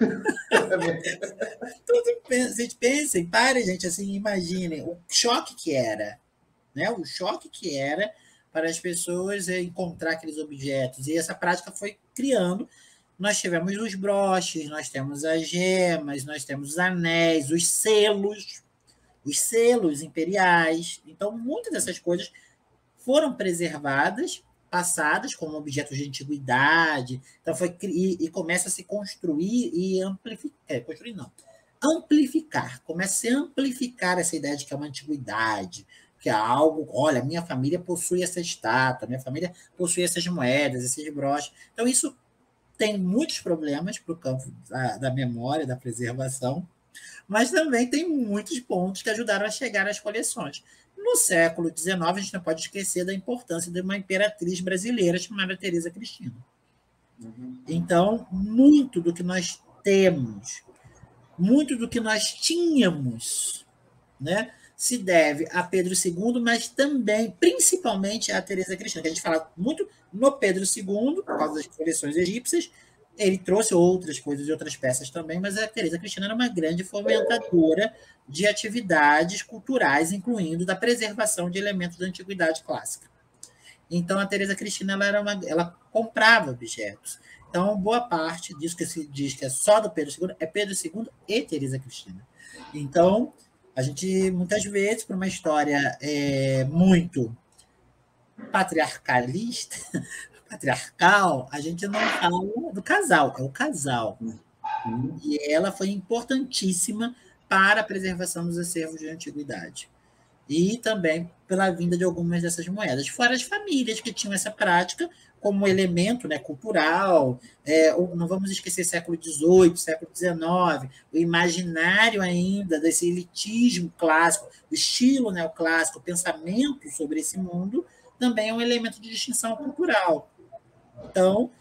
Vocês pensem, parem, gente, assim, imaginem o choque que era, né? O choque que era para as pessoas encontrar aqueles objetos. E essa prática foi criando. Nós tivemos os broches, nós temos as gemas, nós temos os anéis, os selos imperiais. Então, muitas dessas coisas foram preservadas, passadas como objetos de antiguidade. Então, e começa a se construir e amplificar. Construir não. Amplificar. Começa a se amplificar essa ideia de que é uma antiguidade, que é algo. Olha, minha família possui essa estátua, minha família possui essas moedas, esses broches. Então, isso tem muitos problemas para o campo da memória, da preservação, mas também tem muitos pontos que ajudaram a chegar às coleções. No século XIX, a gente não pode esquecer da importância de uma imperatriz brasileira chamada Teresa Cristina. Então, muito do que nós temos, muito do que nós tínhamos, né, se deve a Pedro II, mas também, principalmente, a Teresa Cristina, que a gente fala muito no Pedro II, por causa das coleções egípcias. Ele trouxe outras coisas e outras peças também, mas a Teresa Cristina era uma grande fomentadora de atividades culturais, incluindo da preservação de elementos da antiguidade clássica. Então, a Teresa Cristina ela comprava objetos. Então, boa parte disso que se diz que é só do Pedro II é Pedro II e Teresa Cristina. Então, a gente, muitas vezes, por uma história muito patriarcal, a gente não fala do casal, é o casal. E ela foi importantíssima para a preservação dos acervos de antiguidade. E também pela vinda de algumas dessas moedas. Fora as famílias que tinham essa prática como elemento, né, cultural. Não vamos esquecer século XVIII, século XIX, o imaginário ainda desse elitismo clássico, o estilo neoclássico, o pensamento sobre esse mundo, também é um elemento de distinção cultural. Então,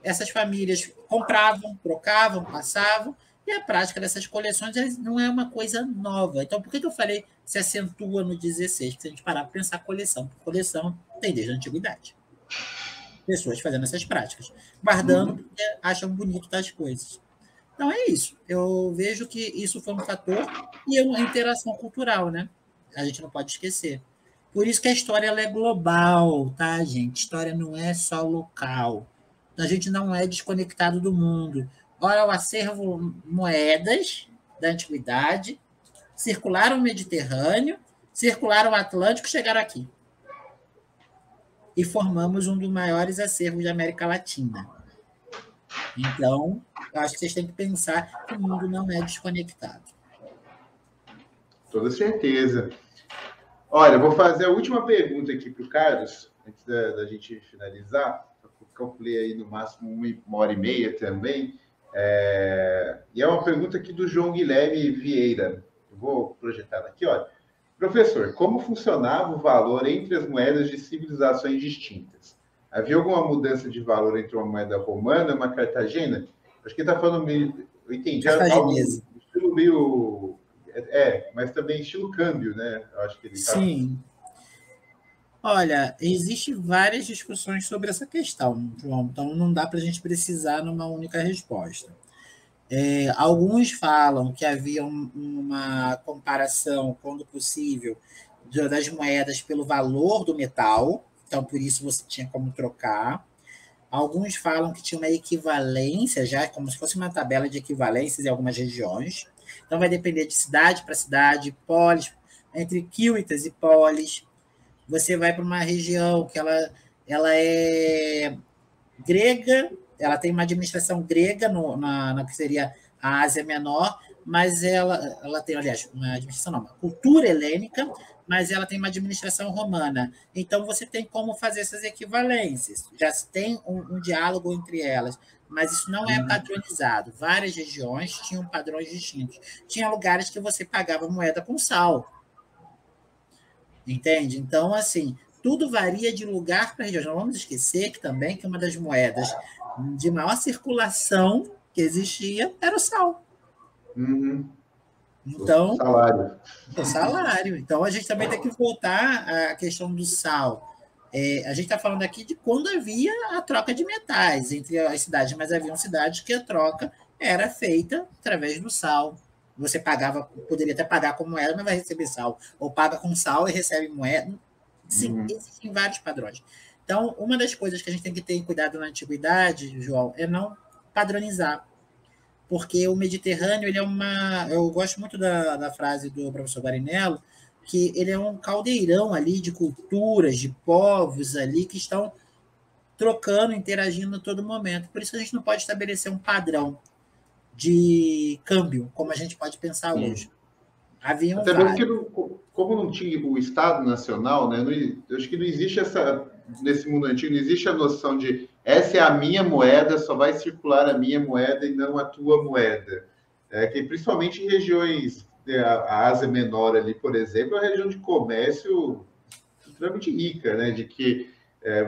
essas famílias compravam, trocavam, passavam, e a prática dessas coleções não é uma coisa nova. Então, por que eu falei se acentua no 16? Porque se a gente parar para pensar coleção tem desde a antiguidade. Pessoas fazendo essas práticas, guardando porque acham bonito das coisas. Então, é isso. Eu vejo que isso foi um fator e é uma interação cultural, né? A gente não pode esquecer. Por isso que a história ela é global, tá, gente? História não é só local. A gente não é desconectado do mundo. Olha o acervo moedas da antiguidade, circularam o Mediterrâneo, circularam o Atlântico, chegaram aqui. E formamos um dos maiores acervos da América Latina. Então, eu acho que vocês têm que pensar que o mundo não é desconectado. Toda certeza. Olha, eu vou fazer a última pergunta aqui para o Carlos, antes da gente finalizar. Eu calculei aí no máximo 1h30 também. E é uma pergunta aqui do João Guilherme Vieira. Eu vou projetar aqui, olha. Professor, como funcionava o valor entre as moedas de civilizações distintas? Havia alguma mudança de valor entre uma moeda romana e uma cartagena? Acho que ele está falando meio... Eu entendi. Algo, estilo meio... mas também estilo câmbio, né? Eu acho que ele tá... Sim. Olha, existem várias discussões sobre essa questão, João, então não dá para a gente precisar numa única resposta. Alguns falam que havia uma comparação, quando possível, das moedas pelo valor do metal, então por isso você tinha como trocar. Alguns falam que tinha uma equivalência, já como se fosse uma tabela de equivalências em algumas regiões. Então vai depender de cidade para cidade, polis, entre quilotas e polis. Você vai para uma região que ela é grega, ela tem uma administração grega na que seria a Ásia Menor, mas ela tem, aliás, uma administração não, uma cultura helênica, mas ela tem uma administração romana. Então, você tem como fazer essas equivalências. Já se tem um diálogo entre elas, mas isso não é padronizado. Várias regiões tinham padrões distintos. Tinha lugares que você pagava moeda com sal. Entende? Então, assim, tudo varia de lugar para região. Não vamos esquecer que também que uma das moedas de maior circulação que existia era o sal. Uhum. O Então, salário. o salário. Então, a gente também tem que voltar à questão do sal. A gente está falando aqui de quando havia a troca de metais entre as cidades, mas haviam cidades que a troca era feita através do sal. Você pagava, poderia até pagar com moeda, mas vai receber sal. Ou paga com sal e recebe moeda. Sim, Uhum. existem vários padrões. Então, uma das coisas que a gente tem que ter cuidado na antiguidade, João, é não padronizar. Porque o Mediterrâneo, ele é uma. Eu gosto muito da frase do professor Guarinello, que ele é um caldeirão ali de culturas, de povos ali que estão trocando, interagindo a todo momento. Por isso a gente não pode estabelecer um padrão de câmbio, como a gente pode pensar Sim. hoje. Haviam Até mesmo vários. que, como não tinha o Estado Nacional, né, eu acho que não existe nesse mundo antigo, não existe a noção de essa é a minha moeda, só vai circular a minha moeda e não a tua moeda. Que principalmente em regiões, a Ásia Menor ali, por exemplo, é uma região de comércio extremamente rica, né, de que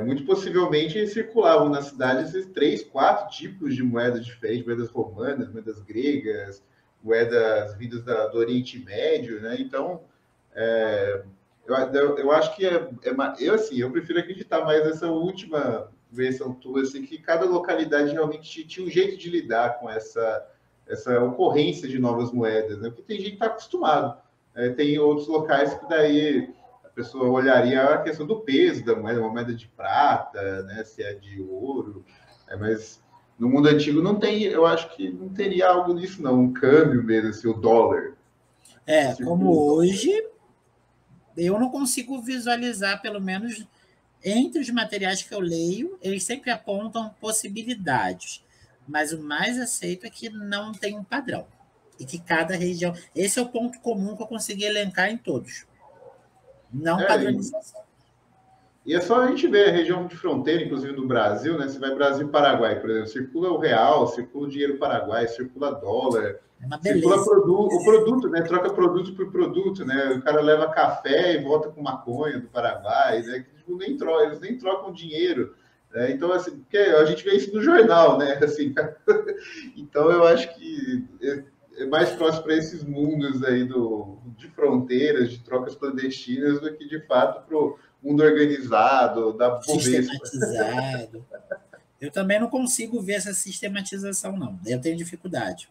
muito possivelmente circulavam na cidade esses 3, 4 tipos de moedas diferentes, moedas romanas, moedas gregas, moedas vindas do Oriente Médio, né? Então, eu acho que eu prefiro acreditar mais nessa última versão tua, assim, que cada localidade realmente tinha um jeito de lidar com essa ocorrência de novas moedas, né? Porque tem gente que está acostumado. Tem outros locais que daí a pessoa olharia a questão do peso da moeda, uma moeda de prata, né? Se é de ouro, mas no mundo antigo não tem, eu acho que não teria algo disso, não, um câmbio mesmo, assim, o dólar. Como Circula o dólar. hoje, eu não consigo visualizar, pelo menos entre os materiais que eu leio, eles sempre apontam possibilidades, mas o mais aceito é que não tem um padrão e que cada região. Esse é o ponto comum que eu consegui elencar em todos. Não É, padronização. e é só a gente ver a região de fronteira, inclusive do Brasil, né? Você vai Brasil-Paraguai, por exemplo, circula o real, circula o dinheiro paraguai, circula dólar, É uma circula beleza. o produto, né? Troca produto por produto, né? O cara leva café e volta com maconha do Paraguai, né? Que, tipo, eles nem trocam dinheiro. Né? Então, assim, porque a gente vê isso no jornal, né? Assim, então, eu acho que é mais próximo para esses mundos aí de fronteiras, de trocas clandestinas, do que, de fato, para o mundo organizado, da Bovespa. Sistematizado. Eu também não consigo ver essa sistematização, não. Eu tenho dificuldade.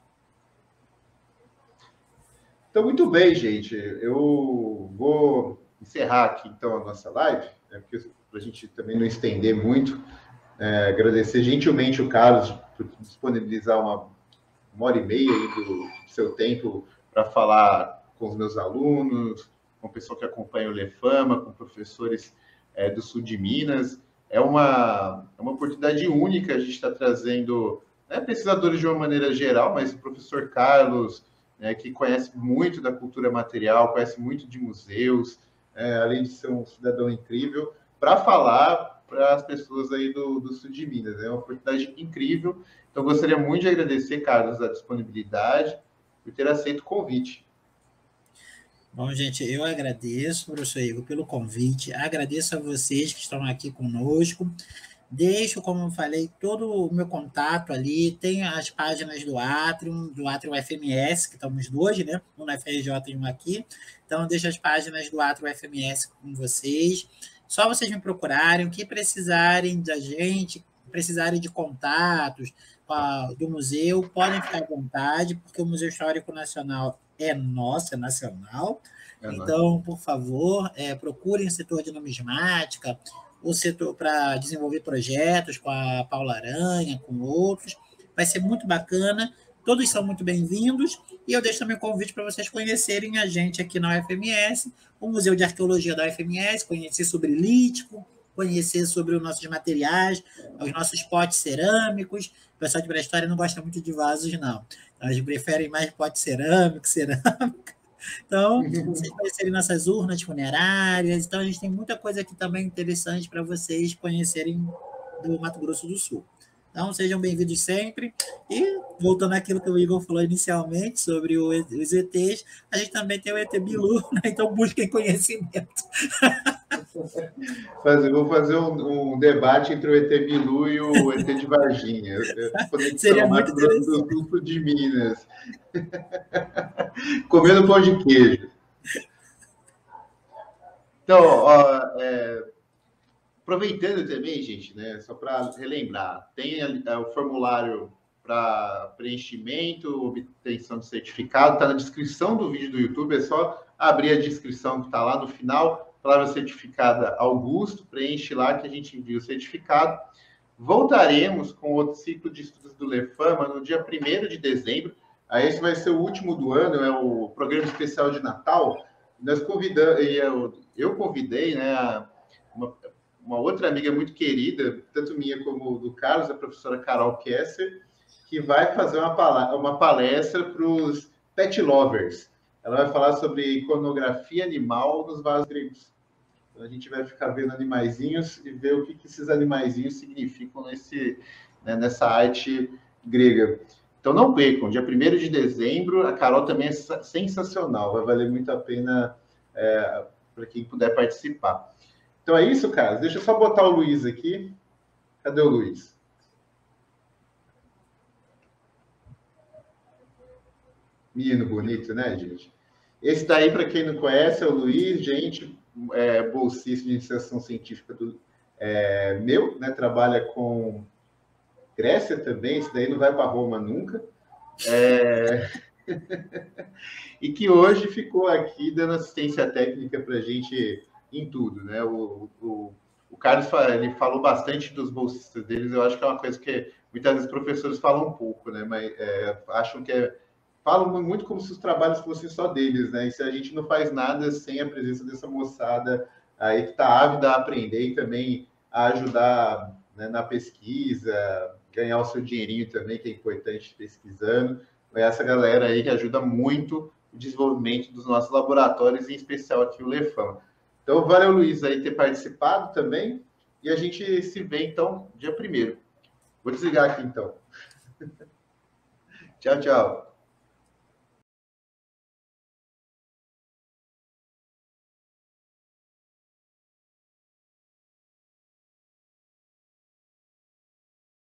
Então, muito bem, gente. Eu vou encerrar aqui, então, a nossa live, né, para a gente também não estender muito. Agradecer gentilmente o Carlos por disponibilizar uma hora e meia aí do seu tempo para falar com os meus alunos, com o pessoal que acompanha o Lefama, com professores do sul de Minas. É uma oportunidade única, a gente está trazendo pesquisadores de uma maneira geral, mas o professor Carlos, que conhece muito da cultura material, conhece muito de museus, além de ser um cidadão incrível, para falar para as pessoas aí do sul de Minas. É uma oportunidade incrível. Então, gostaria muito de agradecer, Carlos, a disponibilidade por ter aceito o convite. Bom, gente, eu agradeço, professor Igor, pelo convite, agradeço a vocês que estão aqui conosco, deixo, como eu falei, todo o meu contato ali, tem as páginas do Atrium FMS, que estamos dois, né? Um na FRJ e um aqui, então deixo as páginas do Atrium FMS com vocês, só vocês me procurarem, o que precisarem da gente, precisarem de contatos do museu, podem ficar à vontade, porque o Museu Histórico Nacional é nosso, é nacional. Então, por favor, procurem o setor de numismática, o setor para desenvolver projetos com a Paula Aranha, com outros. Vai ser muito bacana, todos são muito bem-vindos, e eu deixo também o convite para vocês conhecerem a gente aqui na UFMS, o Museu de Arqueologia da UFMS, conhecer sobre lítico, conhecer sobre os nossos materiais, os nossos potes cerâmicos. O pessoal de pré-história não gosta muito de vasos, não. Elas preferem mais pote cerâmica. Então, vocês conhecerem nossas urnas funerárias. Então, a gente tem muita coisa aqui também interessante para vocês conhecerem do Mato Grosso do Sul. Então, sejam bem-vindos sempre. E, voltando àquilo que o Igor falou inicialmente sobre os ETs, a gente também tem o ET Bilu, né? Então busquem conhecimento. Vou fazer um debate entre o ET Bilu e o ET de Varginha. Conexão Seria muito Mato Grosso interessante. do Sul de Minas. Comendo pão de queijo. Então, ó, aproveitando também, gente, né, só para relembrar, tem o formulário para preenchimento, obtenção de certificado, está na descrição do vídeo do YouTube, é só abrir a descrição que está lá no final, palavra certificada Augusto, preenche lá que a gente envia o certificado. Voltaremos com outro ciclo de estudos do Lefama no dia 1º de dezembro, aí esse vai ser o último do ano, é o programa especial de Natal. Nós convidamos, eu convidei, né, uma outra amiga muito querida, tanto minha como do Carlos, a professora Carol Kesser, que vai fazer uma palestra para os pet lovers. Ela vai falar sobre iconografia animal nos vasos gregos. Então, a gente vai ficar vendo animaizinhos e ver o que esses animaizinhos significam nessa arte grega. Então, não percam, dia 1º de dezembro, a Carol também é sensacional, vai valer muito a pena para quem puder participar. Então, é isso, cara. Deixa eu só botar o Luiz aqui. Cadê o Luiz? Menino bonito, né, gente? Esse daí, para quem não conhece, é o Luiz, gente, bolsista de iniciação científica meu, né? Trabalha com Grécia também, esse daí não vai para Roma nunca. E que hoje ficou aqui dando assistência técnica para a gente em tudo, né? O Carlos ele falou bastante dos bolsistas deles, eu acho que é uma coisa que muitas vezes os professores falam um pouco, né? Mas acham que falam muito como se os trabalhos fossem só deles, né? E se a gente não faz nada sem a presença dessa moçada aí que está ávida a aprender e também a ajudar, né, na pesquisa, ganhar o seu dinheirinho também, que é importante pesquisando. É essa galera aí que ajuda muito o desenvolvimento dos nossos laboratórios, em especial aqui o Lefama. Então, valeu, Luiz, aí ter participado também. E a gente se vê, então, dia 1º. Vou desligar aqui, então. Tchau, tchau.